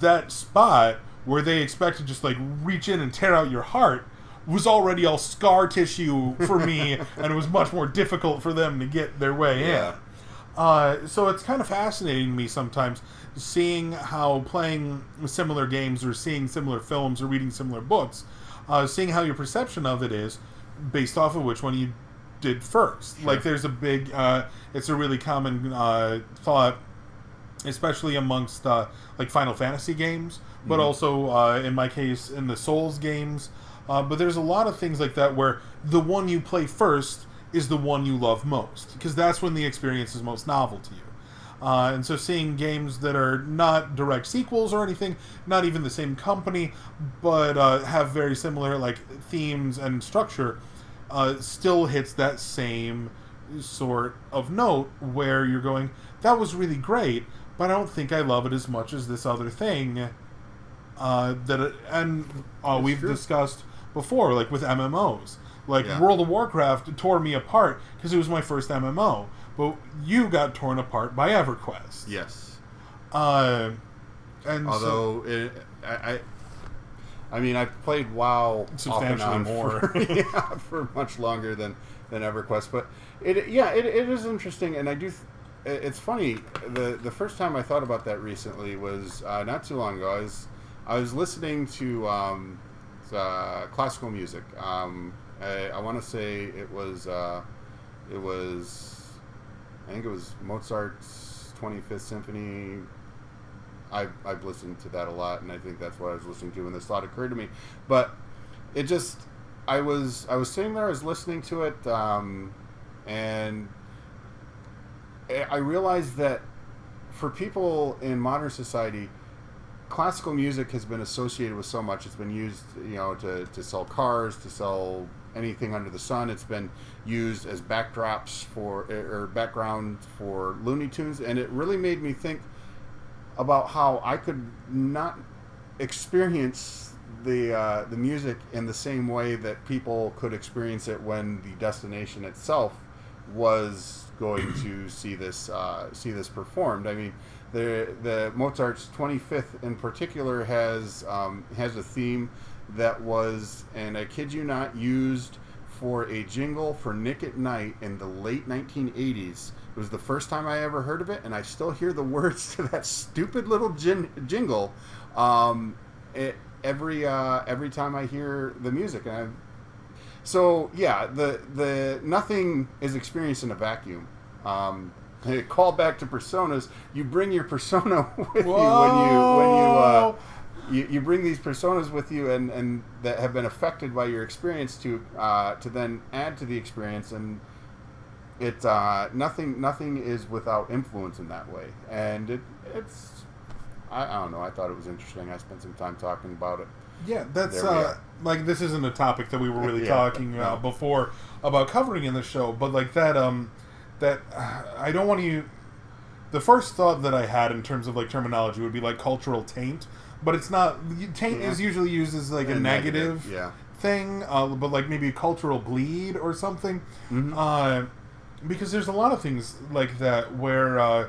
that spot where they expect to just like reach in and tear out your heart was already all scar tissue for me, and it was much more difficult for them to get their way in. So it's kind of fascinating to me sometimes seeing how playing similar games or seeing similar films or reading similar books, seeing how your perception of it is based off of which one you did first. Like, there's a big, it's a really common thought, especially amongst like Final Fantasy games, but also in my case in the Souls games. But there's a lot of things like that where the one you play first is the one you love most, because that's when the experience is most novel to you. And so seeing games that are not direct sequels or anything, not even the same company, but have very similar like themes and structure, still hits that same sort of note where you're going, that was really great, but I don't think I love it as much as this other thing. We've discussed before, like with MMOs. Like, World of Warcraft tore me apart because it was my first MMO. But you got torn apart by EverQuest. Yes. And although, I mean, I've played WoW substantially more. For much longer than EverQuest. But it is interesting, and I do... it's funny, the first time I thought about that recently was not too long ago. I was listening to classical music. I want to say it was I think it was Mozart's 25th Symphony. I've listened to that a lot, and I think that's what I was listening to when this thought occurred to me. But it just, I was sitting there, I was listening to it, and I realized that for people in modern society, classical music has been associated with so much. It's been used, to sell cars, to sell anything under the sun. It's been used as backdrops or background for Looney Tunes, and it really made me think about how I could not experience the music in the same way that people could experience it when the destination itself was going to see this performed. I mean, the Mozart's 25th in particular has a theme that was, and I kid you not, used for a jingle for Nick at Night in the late 1980s It was the first time I ever heard of it, and I still hear the words to that stupid little jingle every time I hear the music. So yeah, the nothing is experienced in a vacuum. Call back to personas. You bring your persona with you bring these personas with you, and that have been affected by your experience to then add to the experience, and it nothing is without influence in that way, and it's I don't know. I thought it was interesting. I spent some time talking about it. Yeah, that's like this isn't a topic that we were really talking about before about covering in the show, but like that I don't want to. The first thought that I had in terms of like terminology would be like cultural taint, but it's not. Taint is usually used as like a negative thing, but like maybe a cultural bleed or something. Mm-hmm. Because there's a lot of things like that where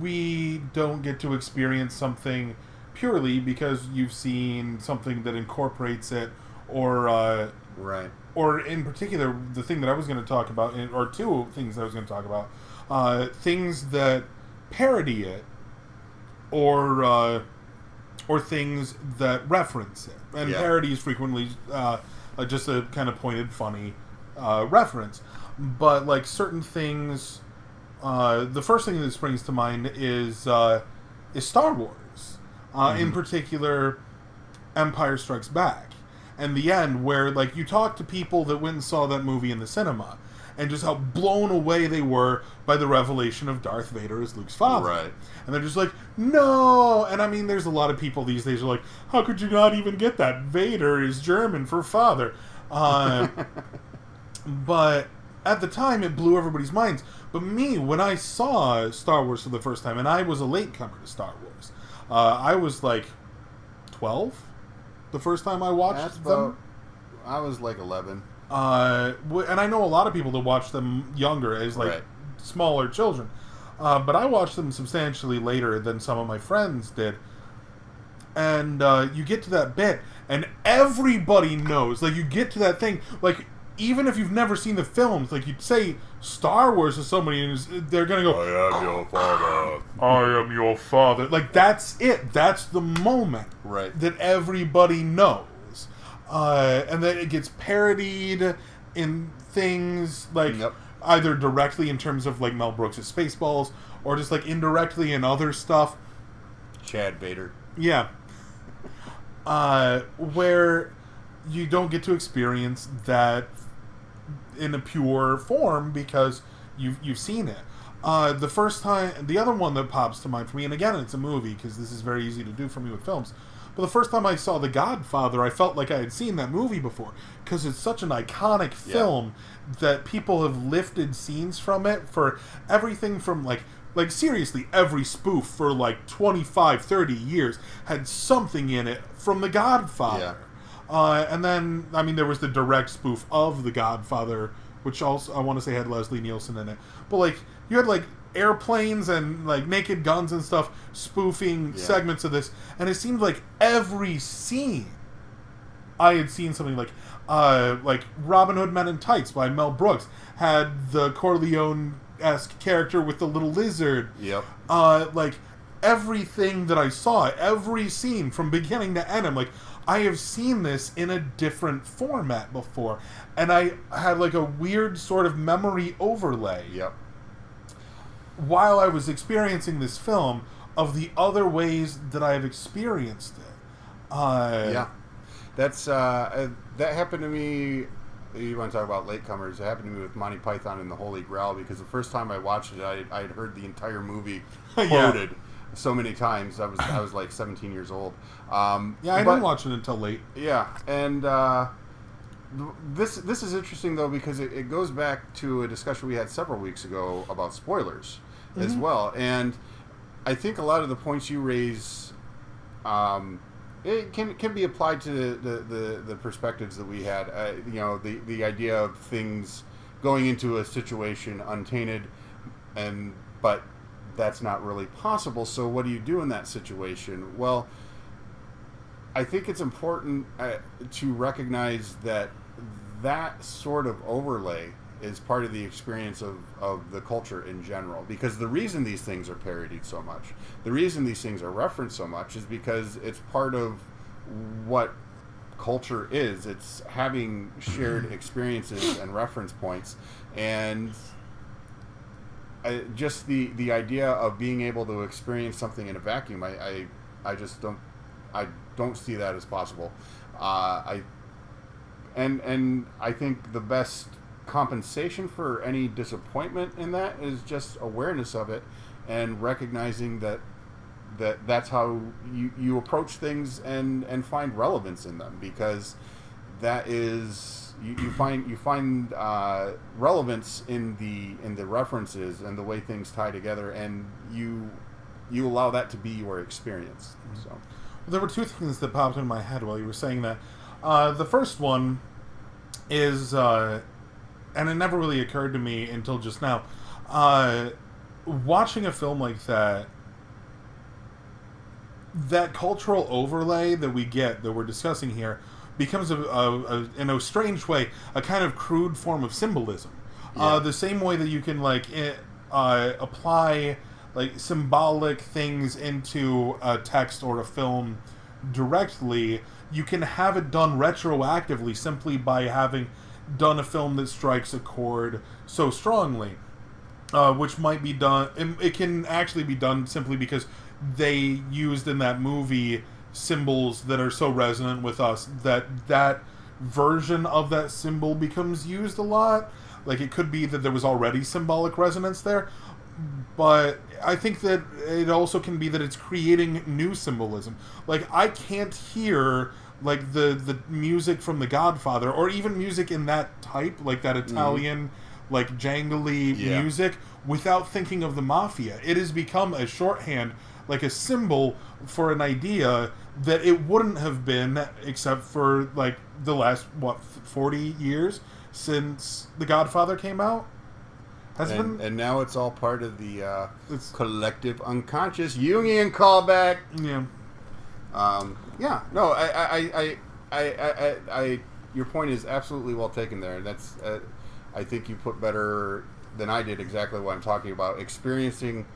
we don't get to experience something purely because you've seen something that incorporates it, or or in particular, the thing that I was going to talk about, or two things I was going to talk about, things that parody it, or things that reference it. And parody is frequently just a kind of pointed, funny reference. But like certain things, the first thing that springs to mind is Star Wars. In particular, Empire Strikes Back. And the end, where like you talk to people that went and saw that movie in the cinema, and just how blown away they were by the revelation of Darth Vader as Luke's father. Right. And they're just like, no! And I mean, there's a lot of people these days who are like, how could you not even get that? Vader is German for father. But at the time, it blew everybody's minds. But me, when I saw Star Wars for the first time, and I was a latecomer to Star Wars, I was like 12 the first time I watched them. I was like 11. And I know a lot of people that watch them younger as like smaller children. But I watched them substantially later than some of my friends did. And you get to that bit, and everybody knows. Like, you get to that thing, like, even if you've never seen the films, like, you'd say Star Wars to somebody, and they're going to go, I am your father. I am your father. Like, that's it. That's the moment that everybody knows. And then it gets parodied in things, like, either directly in terms of, like, Mel Brooks' Spaceballs, or just, like, indirectly in other stuff. Chad Vader. Yeah. Where you don't get to experience that in a pure form because you've seen it. The other one that pops to mind for me, and again, it's a movie because this is very easy to do for me with films, but the first time I saw The Godfather, I felt like I had seen that movie before because it's such an iconic film that people have lifted scenes from it for everything from like seriously, every spoof for like 25, 30 years had something in it from The Godfather. And then, I mean, there was the direct spoof of The Godfather, which also, I want to say, had Leslie Nielsen in it. But, like, you had, like, airplanes and, like, Naked Guns and stuff spoofing segments of this. And it seemed like every scene I had seen something like Robin Hood Men in Tights by Mel Brooks had the Corleone-esque character with the little lizard. Like, everything that I saw, every scene from beginning to end, I'm like, I have seen this in a different format before. And I had like a weird sort of memory overlay while I was experiencing this film of the other ways that I have experienced it. That's that happened to me. You want to talk about latecomers? It happened to me with Monty Python and the Holy Grail, because the first time I watched it, I had heard the entire movie quoted so many times. I was like 17 years old. I didn't watch it until late. And this is interesting though, because it goes back to a discussion we had several weeks ago about spoilers as well. And I think a lot of the points you raise, it can be applied to the perspectives that we had. The idea of things going into a situation untainted, but that's not really possible. So what do you do in that situation? Well, I think it's important to recognize that sort of overlay is part of the experience of the culture in general. Because the reason these things are parodied so much, the reason these things are referenced so much, is because it's part of what culture is. It's having shared experiences and reference points, and just the idea of being able to experience something in a vacuum. I just don't see that as possible. And I think the best compensation for any disappointment in that is just awareness of it and recognizing that's how you approach things and find relevance in them, because that is you find relevance in the references and the way things tie together, and you allow that to be your experience. So there were two things that popped in my head while you were saying that. The first one is, and it never really occurred to me until just now, watching a film like that cultural overlay that we get, that we're discussing here, becomes, in a strange way, a kind of crude form of symbolism. Yeah. The same way that you can, apply, symbolic things into a text or a film directly, you can have it done retroactively simply by having done a film that strikes a chord so strongly. Which might be done... It can actually be done simply because they used in that movie symbols that are so resonant with us that version of that symbol becomes used a lot. It could be that there was already symbolic resonance there, but I think that it also can be that it's creating new symbolism. I can't hear the music from The Godfather, or even music in that type, that Italian jangly music, without thinking of the mafia. It has become a shorthand, a symbol for an idea that it wouldn't have been except for the last 40 years since The Godfather came out. And now it's all part of the collective unconscious Jungian callback. Yeah. No, I your point is absolutely well taken there. That's, I think you put better than I did exactly what I'm talking about. Experiencing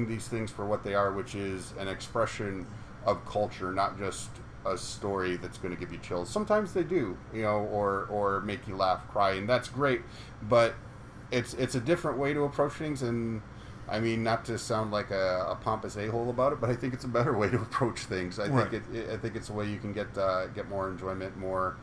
these things for what they are, which is an expression of culture, not just a story that's going to give you chills. Sometimes they do, or make you laugh, cry, and that's great. But it's a different way to approach things, and I mean, not to sound like a pompous a-hole about it, but I think it's a better way to approach things. I think it's a way you can get more enjoyment, more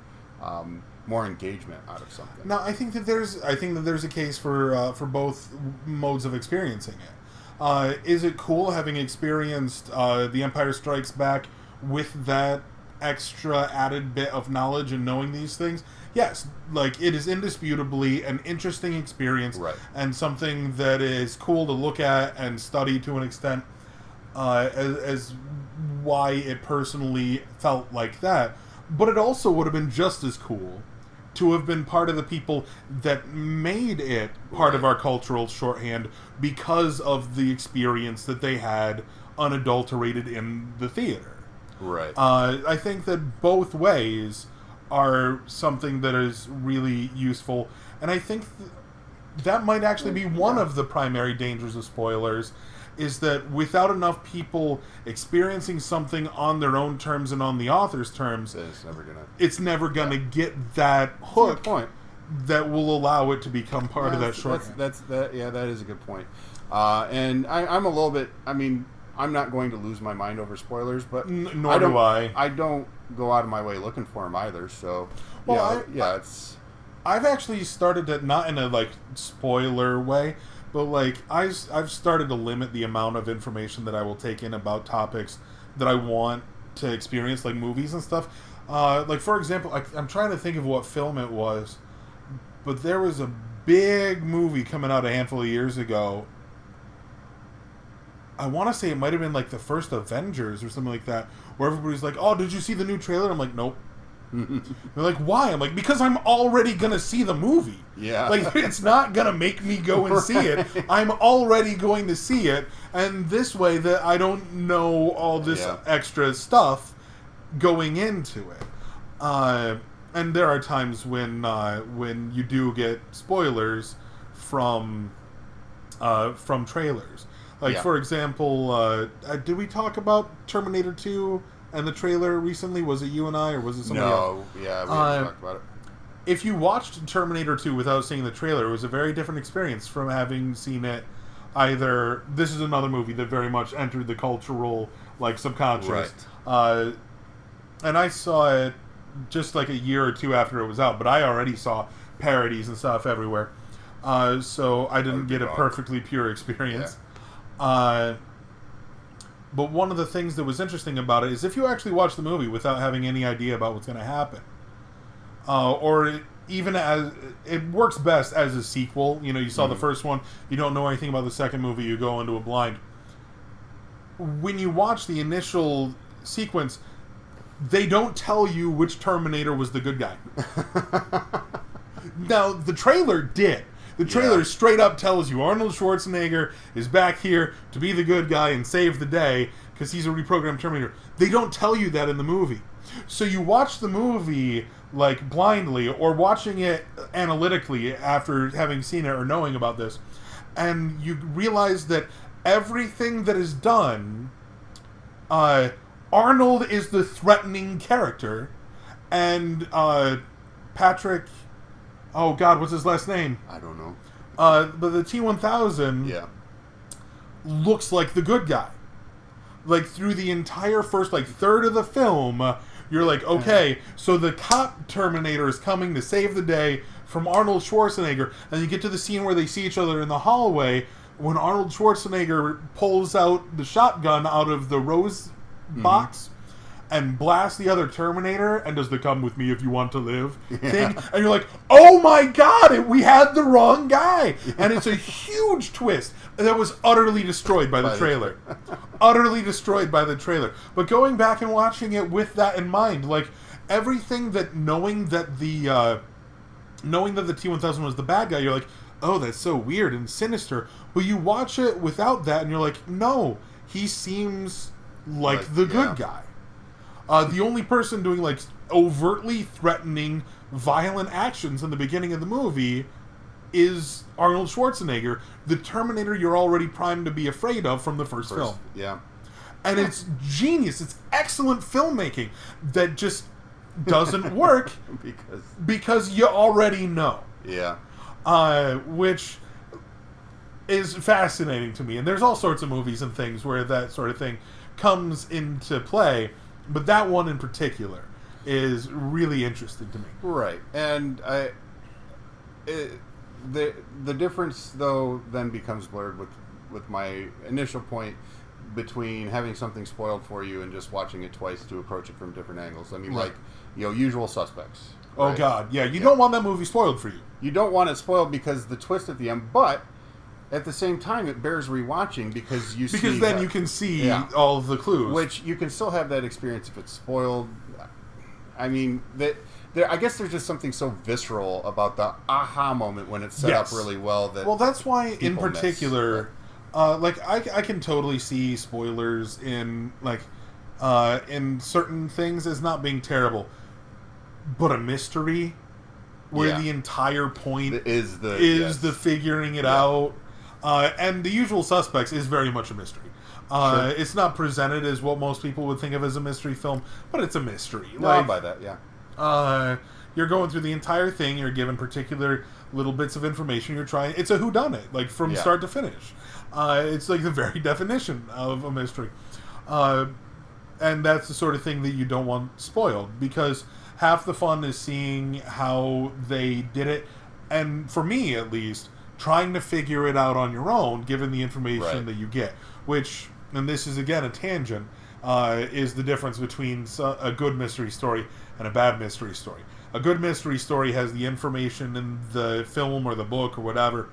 engagement out of something. Now, I think that there's a case for both modes of experiencing it. Is it cool having experienced The Empire Strikes Back with that extra added bit of knowledge and knowing these things? Yes, it is indisputably an interesting experience, right, and something that is cool to look at and study to an extent, as why it personally felt like that. But it also would have been just as cool to have been part of the people that made it part of our cultural shorthand because of the experience that they had unadulterated in the theater. Right. I think that both ways are something that is really useful, and I think that might actually be one of the primary dangers of spoilers, is that without enough people experiencing something on their own terms and on the author's terms, it's never gonna get that hook that will allow it to become part of that shorthand. That is a good point. And I'm a little bit, I mean, I'm not going to lose my mind over spoilers, but nor do I. I don't go out of my way looking for them either. So, it's. I've actually started to, not in a spoiler way, but I've started to limit the amount of information that I will take in about topics that I want to experience, like movies and stuff. For example, I'm trying to think of what film it was, but there was a big movie coming out a handful of years ago. I want to say it might have been the first Avengers or something like that, where everybody's like, "Oh, did you see the new trailer?" I'm like, "Nope." They're like, "Why?" I'm like, "Because I'm already gonna see the movie. Yeah, it's not gonna make me go and see it. I'm already going to see it, and this way that I don't know all this extra stuff going into it." and there are times when you do get spoilers from trailers. Like, for example, did we talk about Terminator 2 and the trailer recently? Was it you and I, or was it somebody else? No, yeah, we haven't talked about it. If you watched Terminator 2 without seeing the trailer, it was a very different experience from having seen it either... This is another movie that very much entered the cultural, like, subconscious. Right. And I saw it just like a year or two after it was out, but I already saw parodies and stuff everywhere. So I didn't get a perfectly pure experience. Yeah. But one of the things that was interesting about it is if you actually watch the movie without having any idea about what's going to happen, even as it works best as a sequel. You know, you saw the first one, you don't know anything about the second movie, you go into a blind. When you watch the initial sequence, they don't tell you which Terminator was the good guy. Now, the trailer did. The trailer straight up tells you Arnold Schwarzenegger is back here to be the good guy and save the day because he's a reprogrammed Terminator. They don't tell you that in the movie. So you watch the movie like blindly or watching it analytically after having seen it or knowing about this, and you realize that everything that is done, Arnold is the threatening character, and Patrick... Oh, God, what's his last name? I don't know. But the T-1000 looks like the good guy. Like, through the entire first, like, third of the film, you're like, okay, so the cop Terminator is coming to save the day from Arnold Schwarzenegger, and you get to the scene where they see each other in the hallway when Arnold Schwarzenegger pulls out the shotgun out of the rose box and blasts the other Terminator and does the "come with me if you want to live" thing. And you're like, oh my God, we had the wrong guy. And it's a huge twist that was utterly destroyed by the trailer. Utterly destroyed by the trailer. But going back and watching it with that in mind, like, everything that knowing that the T-1000 was the bad guy, you're like, oh, that's so weird and sinister. But you watch it without that and you're like, no, he seems like the good guy. The only person doing, like, overtly threatening, violent actions in the beginning of the movie is Arnold Schwarzenegger, the Terminator you're already primed to be afraid of from the first film. Yeah. And it's genius. It's excellent filmmaking that just doesn't work because you already know. Yeah. Which is fascinating to me. And there's all sorts of movies and things where that sort of thing comes into play. But that one in particular is really interesting to me. Right. And the difference, though, then becomes blurred with my initial point between having something spoiled for you and just watching it twice to approach it from different angles. I mean, like, Usual Suspects. Right? Oh, God. Yeah, you don't want that movie spoiled for you. You don't want it spoiled because the twist at the end, but... At the same time, it bears rewatching because you can see all of the clues. Which you can still have that experience if it's spoiled. I mean, I guess there's just something so visceral about the aha moment when it's set up really well. Well, that's why, in particular, like, I can totally see spoilers in, like, in certain things as not being terrible. But a mystery where the entire point is the figuring it out. And The Usual Suspects is very much a mystery. It's not presented as what most people would think of as a mystery film, but it's a mystery. No, I'll buy that, yeah. You're going through the entire thing, you're given particular little bits of information, it's a whodunit, like, from start to finish. It's like the very definition of a mystery. And that's the sort of thing that you don't want spoiled, because half the fun is seeing how they did it, and for me, at least, trying to figure it out on your own, given the information that you get. Which, and this is again a tangent, is the difference between a good mystery story and a bad mystery story. A good mystery story has the information in the film or the book or whatever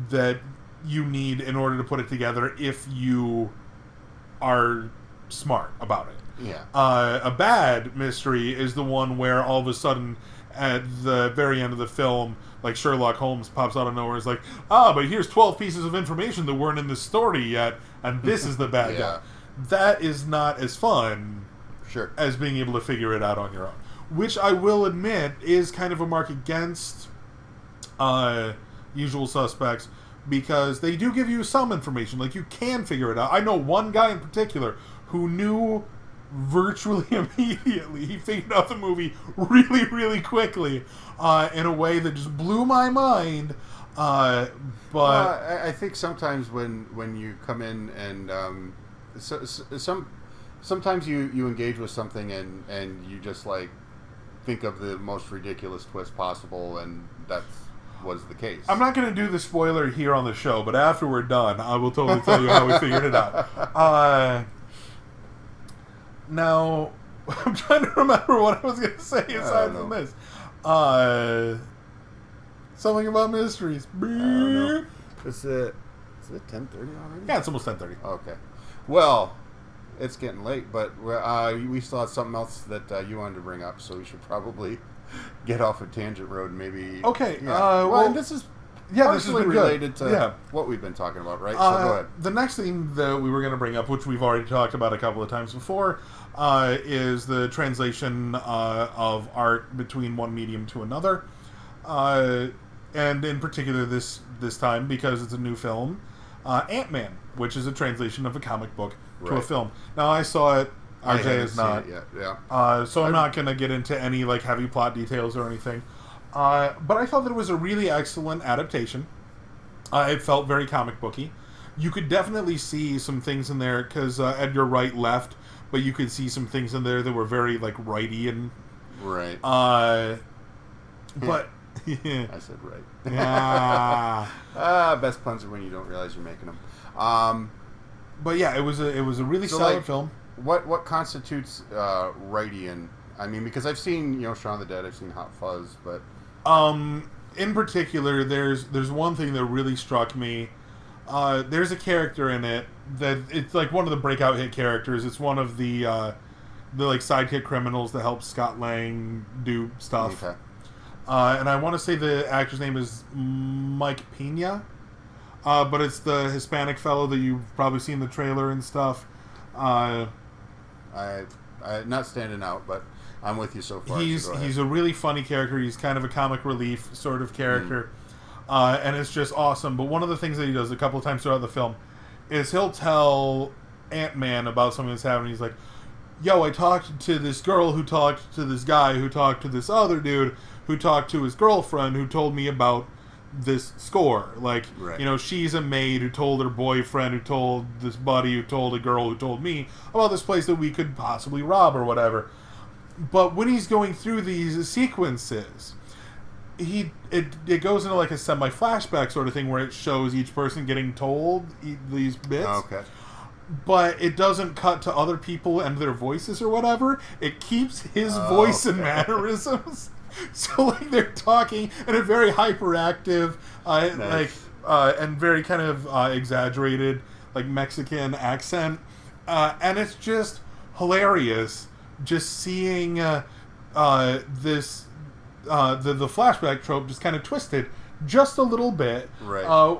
that you need in order to put it together if you are smart about it. Yeah. A bad mystery is the one where all of a sudden, at the very end of the film, like, Sherlock Holmes pops out of nowhere. It's like, but here's 12 pieces of information that weren't in the story yet, and this is the bad guy. That is not as fun as being able to figure it out on your own. which I will admit is kind of a mark against Usual Suspects, because they do give you some information. Like, you can figure it out. I know one guy in particular who knew virtually immediately. He figured out the movie really, really quickly in a way that just blew my mind. But I think sometimes when you come in and sometimes you engage with something and you just like think of the most ridiculous twist possible, and that was the case. I'm not going to do the spoiler here on the show, but after we're done, I will totally tell you how we figured it out. Now, I'm trying to remember what I was going to say aside from this. Something about mysteries. I don't know. Is it 10:30 already? Yeah, it's almost 10:30. Okay. Well, it's getting late, but we still have something else that you wanted to bring up, so we should probably get off a tangent road, maybe. Okay. Yeah. Well, this is this is related to what we've been talking about, right? So go ahead. The next thing that we were going to bring up, which we've already talked about a couple of times before, is the translation of art between one medium to another. And in particular this time, because it's a new film, Ant-Man, which is a translation of a comic book to a film. Now, I saw it. RJ is not. So I'm not going to get into any like heavy plot details or anything. But I thought that it was a really excellent adaptation. It felt very comic booky. You could definitely see some things in there, because Edgar Wright left, but you could see some things in there that were very like righty and right. But I said right. Yeah. Best puns are when you don't realize you're making them. But yeah, it was a really solid film. What constitutes rightian? I mean, because I've seen Shaun of the Dead, I've seen Hot Fuzz, but in particular, there's one thing that really struck me. There's a character in it that it's like one of the breakout hit characters. It's one of the like sidekick criminals that helps Scott Lang do stuff. Okay. And I want to say the actor's name is Mike Pena, but it's the Hispanic fellow that you've probably seen the trailer and stuff. I not standing out, but I'm with you so far. He's a really funny character. He's kind of a comic relief sort of character, and it's just awesome. But one of the things that he does a couple of times throughout the film is he'll tell Ant-Man about something that's happening. He's like, yo, I talked to this girl who talked to this guy who talked to this other dude who talked to his girlfriend who told me about this score. Like, right. She's a maid who told her boyfriend, who told this buddy, who told a girl, who told me about this place that we could possibly rob or whatever. But when he's going through these sequences, it goes into like a semi-flashback sort of thing where it shows each person getting told these bits. Okay. But it doesn't cut to other people and their voices or whatever. It keeps his voice and mannerisms. So like they're talking in a very hyperactive, nice. And very kind of exaggerated like Mexican accent, and it's just hilarious. Just seeing this the flashback trope just kind of twisted just a little bit, right?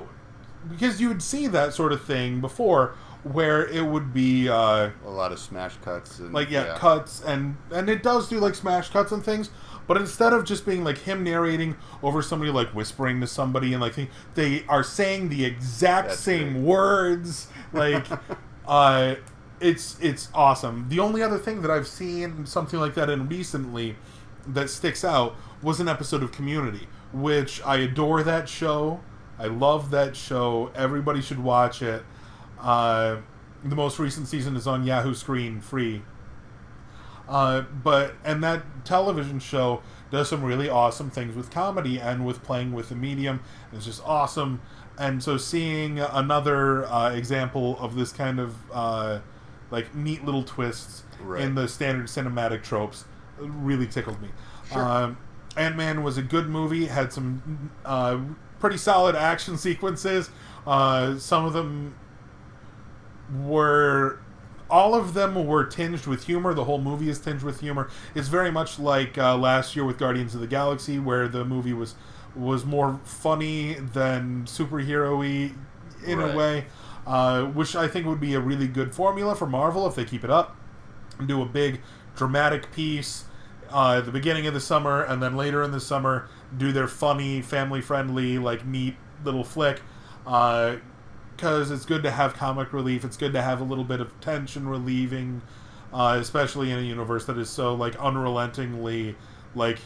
Because you would see that sort of thing before, where it would be a lot of smash cuts, and, cuts, and it does do like smash cuts and things. But instead of just being like him narrating over somebody like whispering to somebody and like they are saying the exact same words, like it's awesome. The only other thing that I've seen something like that in recently that sticks out was an episode of Community, which I adore that show. I love that show. Everybody should watch it. The most recent season is on Yahoo Screen free. And that television show does some really awesome things with comedy and with playing with the medium. It's just awesome. And so seeing another example of this kind of like neat little twists in the standard cinematic tropes really tickled me. Sure. Ant-Man was a good movie. Had some pretty solid action sequences. Some of them were... All of them were tinged with humor. The whole movie is tinged with humor. It's very much like last year with Guardians of the Galaxy, where the movie was more funny than superhero-y in a way, which I think would be a really good formula for Marvel if they keep it up and do a big dramatic piece the beginning of the summer, and then later in the summer do their funny, family-friendly, like, neat little flick. Because it's good to have comic relief. It's good to have a little bit of tension relieving, especially in a universe that is so, like, unrelentingly, like,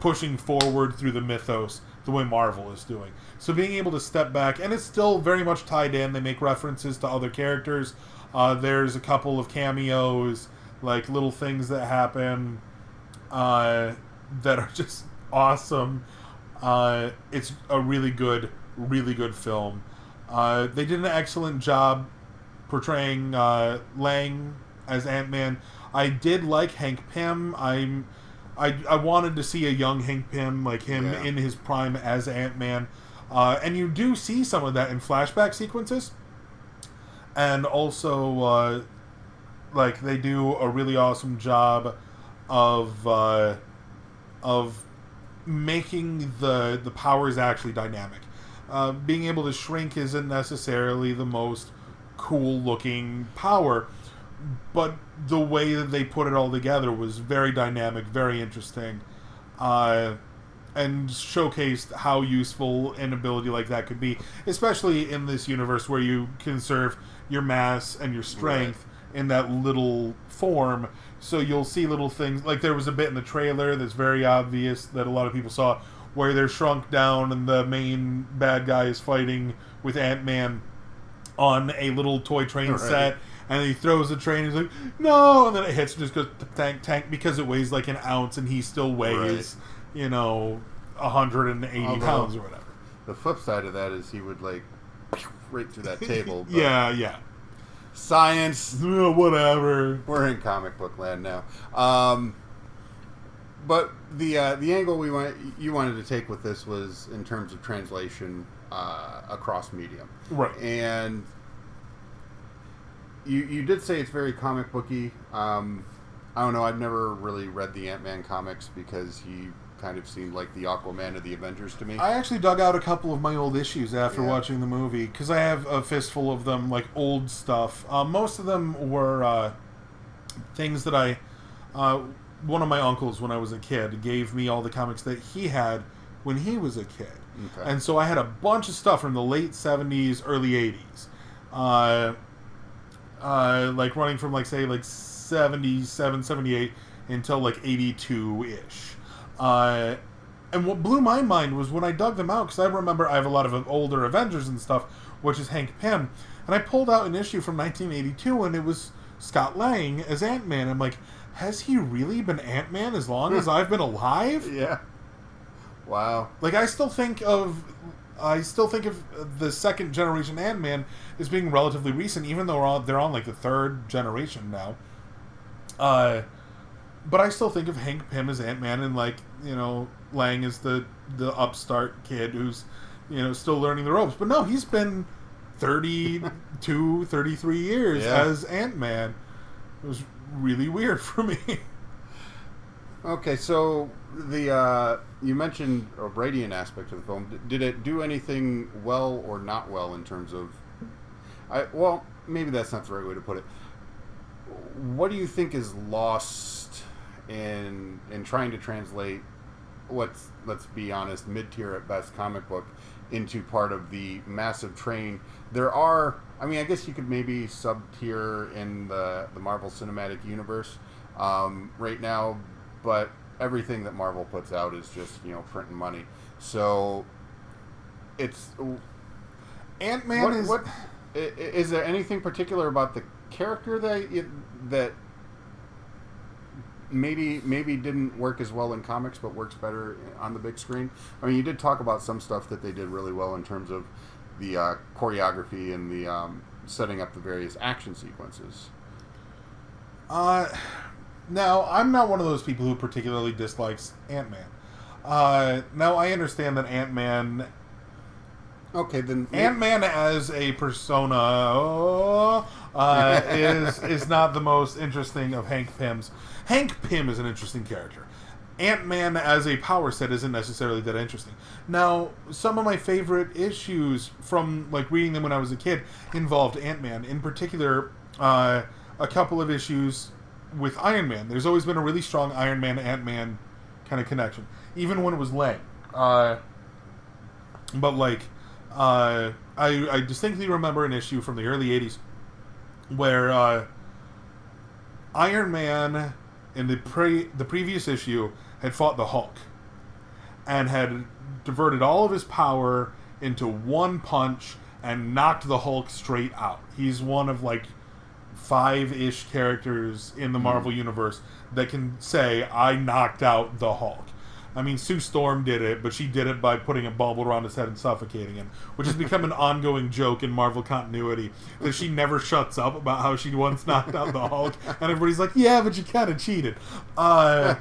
pushing forward through the mythos the way Marvel is doing. So being able to step back, and it's still very much tied in. They make references to other characters. There's a couple of cameos, like little things that happen that are just awesome. It's a really good film. They did an excellent job portraying Lang as Ant-Man. I did like Hank Pym. I wanted to see a young Hank Pym, like him in his prime as Ant-Man. And you do see some of that in flashback sequences. And also, like, they do a really awesome job of making the powers actually dynamic. Being able to shrink isn't necessarily the most cool-looking power, but the way that they put it all together was very dynamic, very interesting, and showcased how useful an ability like that could be, especially in this universe where you conserve your mass and your strength in that little form. So you'll see little things, like there was a bit in the trailer that's very obvious that a lot of people saw, where they're shrunk down and the main bad guy is fighting with Ant-Man on a little toy train set, and he throws the train and he's like, no, and then it hits and just goes tank, because it weighs like an ounce and he still weighs, 180 pounds or whatever. The flip side of that is he would like right through that table. Yeah. Science. Whatever. We're in comic book land now. But the angle you wanted to take with this was in terms of translation across medium. Right. And you did say it's very comic booky. I don't know. I've never really read the Ant-Man comics because he kind of seemed like the Aquaman of the Avengers to me. I actually dug out a couple of my old issues after watching the movie, because I have a fistful of them, like old stuff. Most of them were things that one of my uncles, when I was a kid, gave me all the comics that he had when he was a kid. Okay. And so I had a bunch of stuff from the late 70s, early 80s. Like running from, like, say, like 77, 78 until, like, 82-ish. And what blew my mind was when I dug them out, because I remember I have a lot of older Avengers and stuff, which is Hank Pym, and I pulled out an issue from 1982, and it was Scott Lang as Ant-Man. I'm like, has he really been Ant-Man as long as I've been alive? Yeah. Wow. Like, I still think of the second generation Ant-Man as being relatively recent, even though they're on like the third generation now. But I still think of Hank Pym as Ant-Man, and, like, Lang is the upstart kid who's, still learning the ropes. But no, he's been 32, 33 years as Ant-Man. It was really weird for me. Okay, so you mentioned a Radiant aspect of the film. Did it do anything well or not well in terms of... well, maybe that's not the right way to put it. What do you think is lost in trying to translate what's, let's be honest, mid-tier at best comic book into part of the massive train? There are... I mean, I guess you could maybe sub-tier in the Marvel Cinematic Universe right now, but everything that Marvel puts out is just, printing money. So, it's... Ant-Man is... Is there anything particular about the character that maybe didn't work as well in comics, but works better on the big screen? I mean, you did talk about some stuff that they did really well in terms of the choreography and the setting up the various action sequences. Now, I'm not one of those people who particularly dislikes Ant-Man. Now, I understand that Ant-Man... Okay, then... Ant-Man as a persona is not the most interesting of Hank Pym's. Hank Pym is an interesting character. Ant-Man as a power set isn't necessarily that interesting. Now, some of my favorite issues from, like, reading them when I was a kid involved Ant-Man. In particular, a couple of issues with Iron Man, there's always been a really strong Iron Man Ant-Man kind of connection, even when it was Lang. But like, I distinctly remember an issue from the early '80s where Iron Man in the previous issue had fought the Hulk and had diverted all of his power into one punch and knocked the Hulk straight out. He's one of like 5-ish characters in the Marvel Universe that can say, I knocked out the Hulk. I mean, Sue Storm did it, but she did it by putting a bubble around his head and suffocating him, which has become an ongoing joke in Marvel continuity, that she never shuts up about how she once knocked out the Hulk, and everybody's like, yeah, but you kind of cheated. But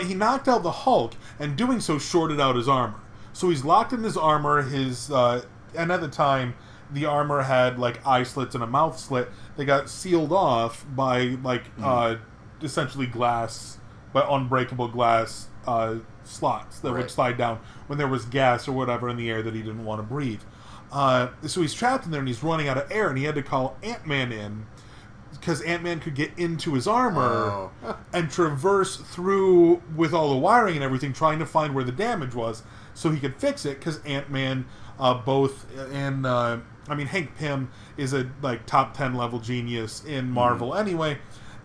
he knocked out the Hulk, and doing so shorted out his armor. So he's locked in his armor, and at the time, the armor had, like, eye slits and a mouth slit. They got sealed off by, like, essentially glass, by unbreakable glass slots that would slide down when there was gas or whatever in the air that he didn't want to breathe. So he's trapped in there, and he's running out of air, and he had to call Ant-Man in, because Ant-Man could get into his armor and traverse through with all the wiring and everything, trying to find where the damage was so he could fix it, because Ant-Man, Hank Pym is a like top 10 level genius in Marvel anyway,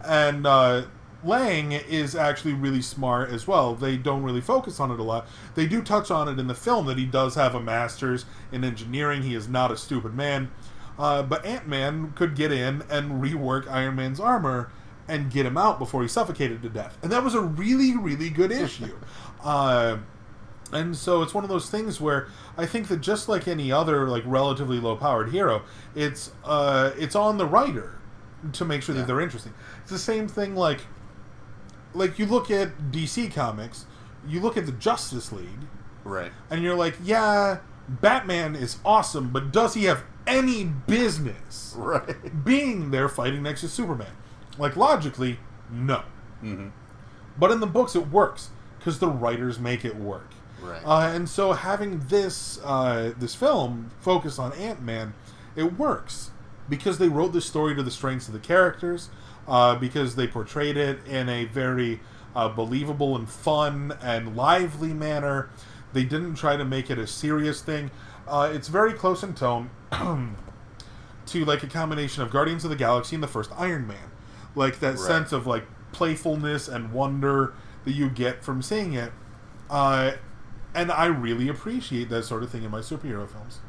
and Lang is actually really smart as well. They don't really focus on it a lot. They do touch on it in the film that he does have a master's in engineering. He is not a stupid man. But Ant-Man could get in and rework Iron Man's armor and get him out before he suffocated to death. And that was a really, really good issue. And so it's one of those things where I think that just like any other like relatively low-powered hero, it's on the writer to make sure that they're interesting. It's the same thing like you look at DC Comics, you look at the Justice League, right? And you're like, yeah, Batman is awesome, but does he have any business being there fighting next to Superman? Like, logically, no. But in the books, it works because the writers make it work. And so having this film focus on Ant-Man, it works because they wrote this story to the strengths of the characters, because they portrayed it in a very believable and fun and lively manner. They didn't try to make it a serious thing. It's very close in tone to like a combination of Guardians of the Galaxy and the first Iron Man. Like that sense of like playfulness and wonder that you get from seeing it. And I really appreciate that sort of thing in my superhero films.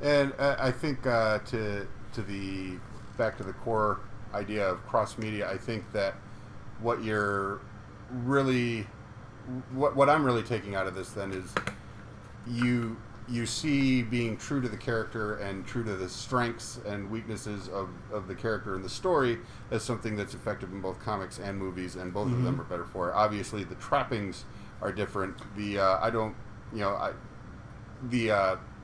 And I think to the back to the core idea of cross media, I think that what I'm really taking out of this then is you see being true to the character and true to the strengths and weaknesses of the character in the story as something that's effective in both comics and movies, and both of them are better for it. Obviously, the trappings are different. The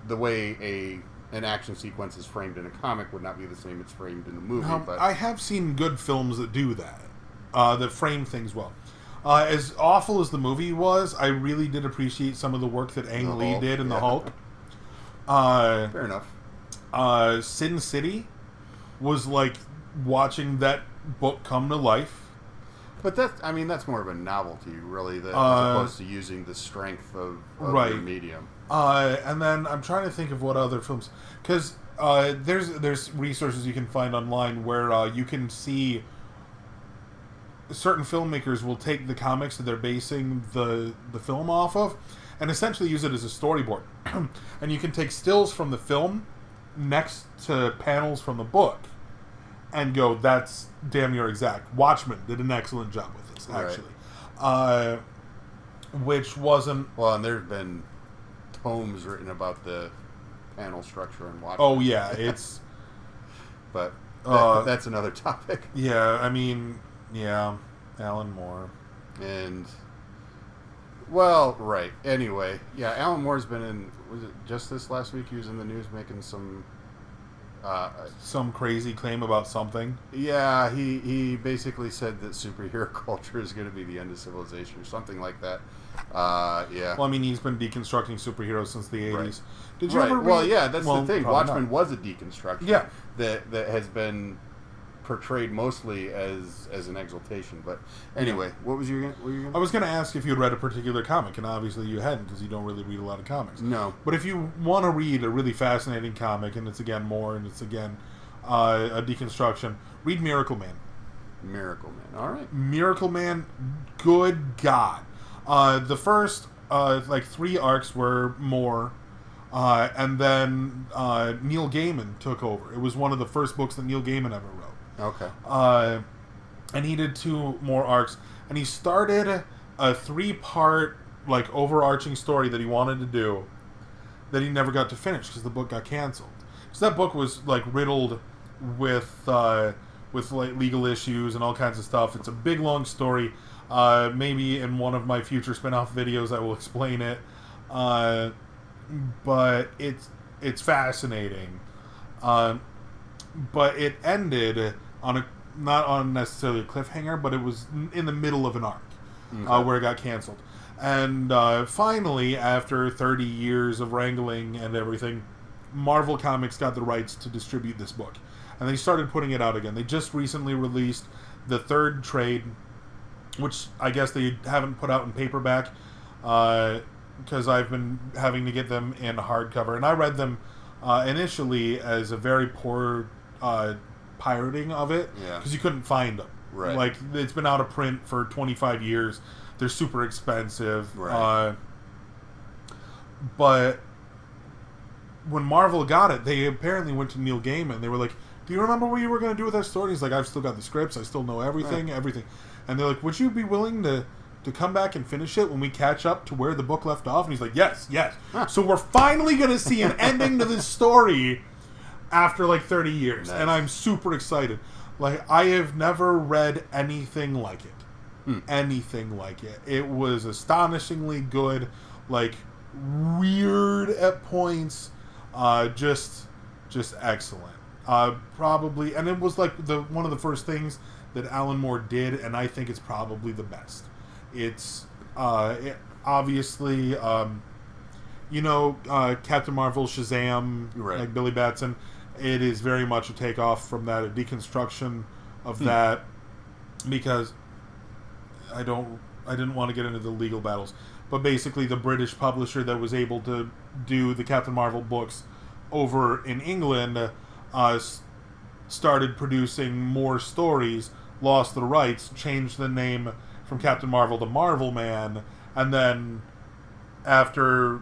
way an action sequence is framed in a comic would not be the same it's framed in the movie. But I have seen good films that do that, that frame things well. As awful as the movie was, I really did appreciate some of the work that Ang Lee did in the Hulk. Fair enough. Sin City was like watching that book come to life. But that's more of a novelty, really, as opposed to using the strength of your medium. And then I'm trying to think of what other films, because there's resources you can find online where you can see certain filmmakers will take the comics that they're basing the film off of and essentially use it as a storyboard. And you can take stills from the film next to panels from the book and go, that's damn near exact. Watchmen did an excellent job with this, actually. Which wasn't... Well, and there's been tomes written about the panel structure in Watchmen. Oh, yeah, it's... But that's another topic. Yeah, I mean... Yeah, Alan Moore. And, well, right. Anyway, yeah, Alan Moore's been in, was it just this last week he was in the news making some crazy claim about something? Yeah, he basically said that superhero culture is going to be the end of civilization or something like that. Yeah. Well, I mean, he's been deconstructing superheroes since the 80s. Right. Did you ever read... Well, yeah, that's the thing. Watchmen was a deconstruction. Yeah. That has been portrayed mostly as an exaltation. But anyway, what was your? I was going to ask if you had read a particular comic, and obviously you hadn't because you don't really read a lot of comics. No. But if you want to read a really fascinating comic, and it's again a deconstruction, read Miracle Man. Miracle Man. All right. Miracle Man, good God. The first 3 arcs were more, and then Neil Gaiman took over. It was one of the first books that Neil Gaiman ever wrote. Okay. And he did 2 more arcs, and he started a 3-part overarching story that he wanted to do that he never got to finish because the book got canceled. So that book was riddled with legal issues and all kinds of stuff. It's a big long story. Maybe in one of my future spin-off videos I will explain it. But it's fascinating. But it ended on not on necessarily a cliffhanger, but it was in the middle of an arc where it got canceled. And finally, after 30 years of wrangling and everything, Marvel Comics got the rights to distribute this book. And they started putting it out again. They just recently released the 3rd trade, which I guess they haven't put out in paperback because I've been having to get them in hardcover. And I read them initially as a very poor pirating of it because you couldn't find them. Right. It's been out of print for 25 years. They're super expensive. Right. But when Marvel got it, they apparently went to Neil Gaiman. They were like, do you remember what you were going to do with that story? He's like, I've still got the scripts. I still know everything. And they're like, would you be willing to come back and finish it when we catch up to where the book left off? And he's like, yes. So we're finally going to see an ending to this story after 30 years. Nice. And I'm super excited. I have never read anything like it. Anything like it. It was astonishingly good, weird at points, just excellent. Probably, and it was one of the first things that Alan Moore did, and I think it's probably the best. It's obviously, Captain Marvel, Shazam, right. Billy Batson. It is very much a takeoff from that, a deconstruction of that, because I didn't want to get into the legal battles, but basically the British publisher that was able to do the Captain Marvel books over in England started producing more stories, lost the rights, changed the name from Captain Marvel to Marvel Man, and then after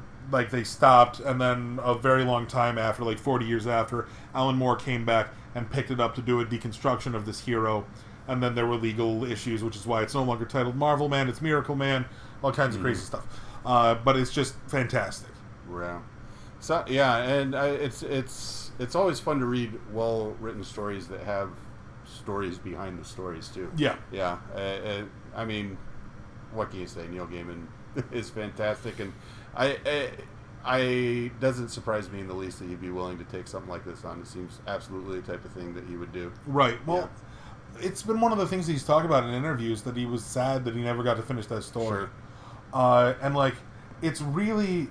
they stopped, and then a very long time after, 40 years after, Alan Moore came back and picked it up to do a deconstruction of this hero, and then there were legal issues, which is why it's no longer titled Marvel Man, it's Miracle Man, all kinds of crazy stuff. But it's just fantastic. Yeah. So yeah, and it's always fun to read well-written stories that have stories behind the stories too. Yeah. Yeah. I mean, what can you say? Neil Gaiman is fantastic, and I doesn't surprise me in the least that he'd be willing to take something like this on. It seems absolutely the type of thing that he would do. Right. Well, it's been one of the things he's talked about in interviews, that he was sad that he never got to finish that story. Sure. And it's really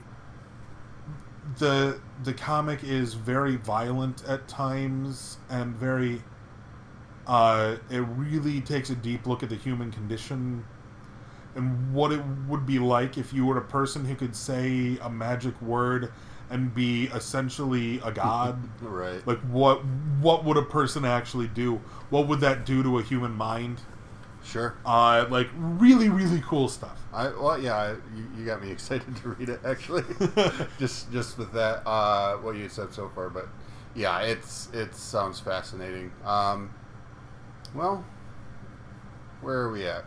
the comic is very violent at times, and very it really takes a deep look at the human condition and what it would be like if you were a person who could say a magic word and be essentially a god. Right. What would a person actually do? What would that do to a human mind? Sure. Really, really cool stuff. You got me excited to read it, actually. just with that, what you said so far, but yeah, it sounds fascinating. Well, where are we at?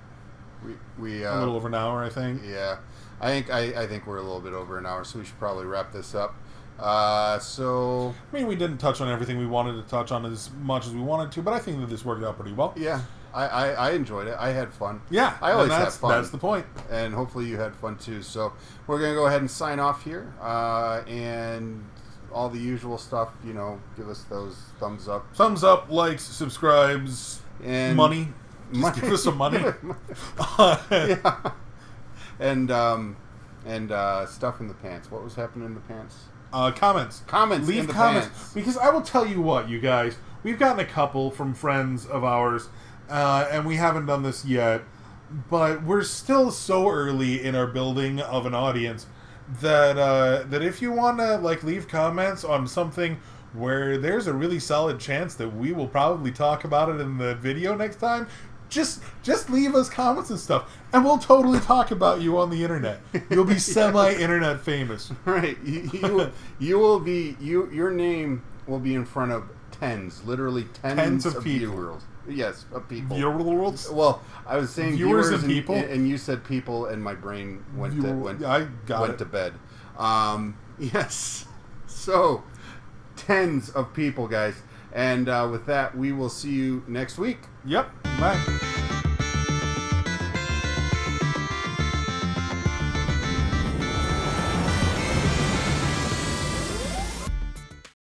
We a little over an hour, I think. Yeah, I think we're a little bit over an hour, so we should probably wrap this up. So I mean, we didn't touch on everything we wanted to touch on as much as we wanted to, but I think that this worked out pretty well. Yeah, I enjoyed it. I had fun. Yeah, I always have fun. That's the point. And hopefully you had fun too. So we're gonna go ahead and sign off here, and all the usual stuff. Give us those thumbs up, likes, subscribes, and money. Just give us some money. Yeah. And stuff in the pants. What was happening in the pants? Comments. Comments. Leave in the comments. pants. Because I will tell you what, you guys, We've gotten a couple from friends of ours, and we haven't done this yet. But we're still so early in our building of an audience that if you want to leave comments on something where there's a really solid chance that we will probably talk about it in the video next time, just leave us comments and stuff, and we'll totally talk about you on the internet. You'll be semi-internet famous. Right. You will be your name will be in front of literally tens of people. Viewers. Yes, of people. Viewers? Well, I was saying viewers and people, and you said people, and my brain went to bed. Yes. So, tens of people, guys. And with that, we will see you next week. Yep. Bye.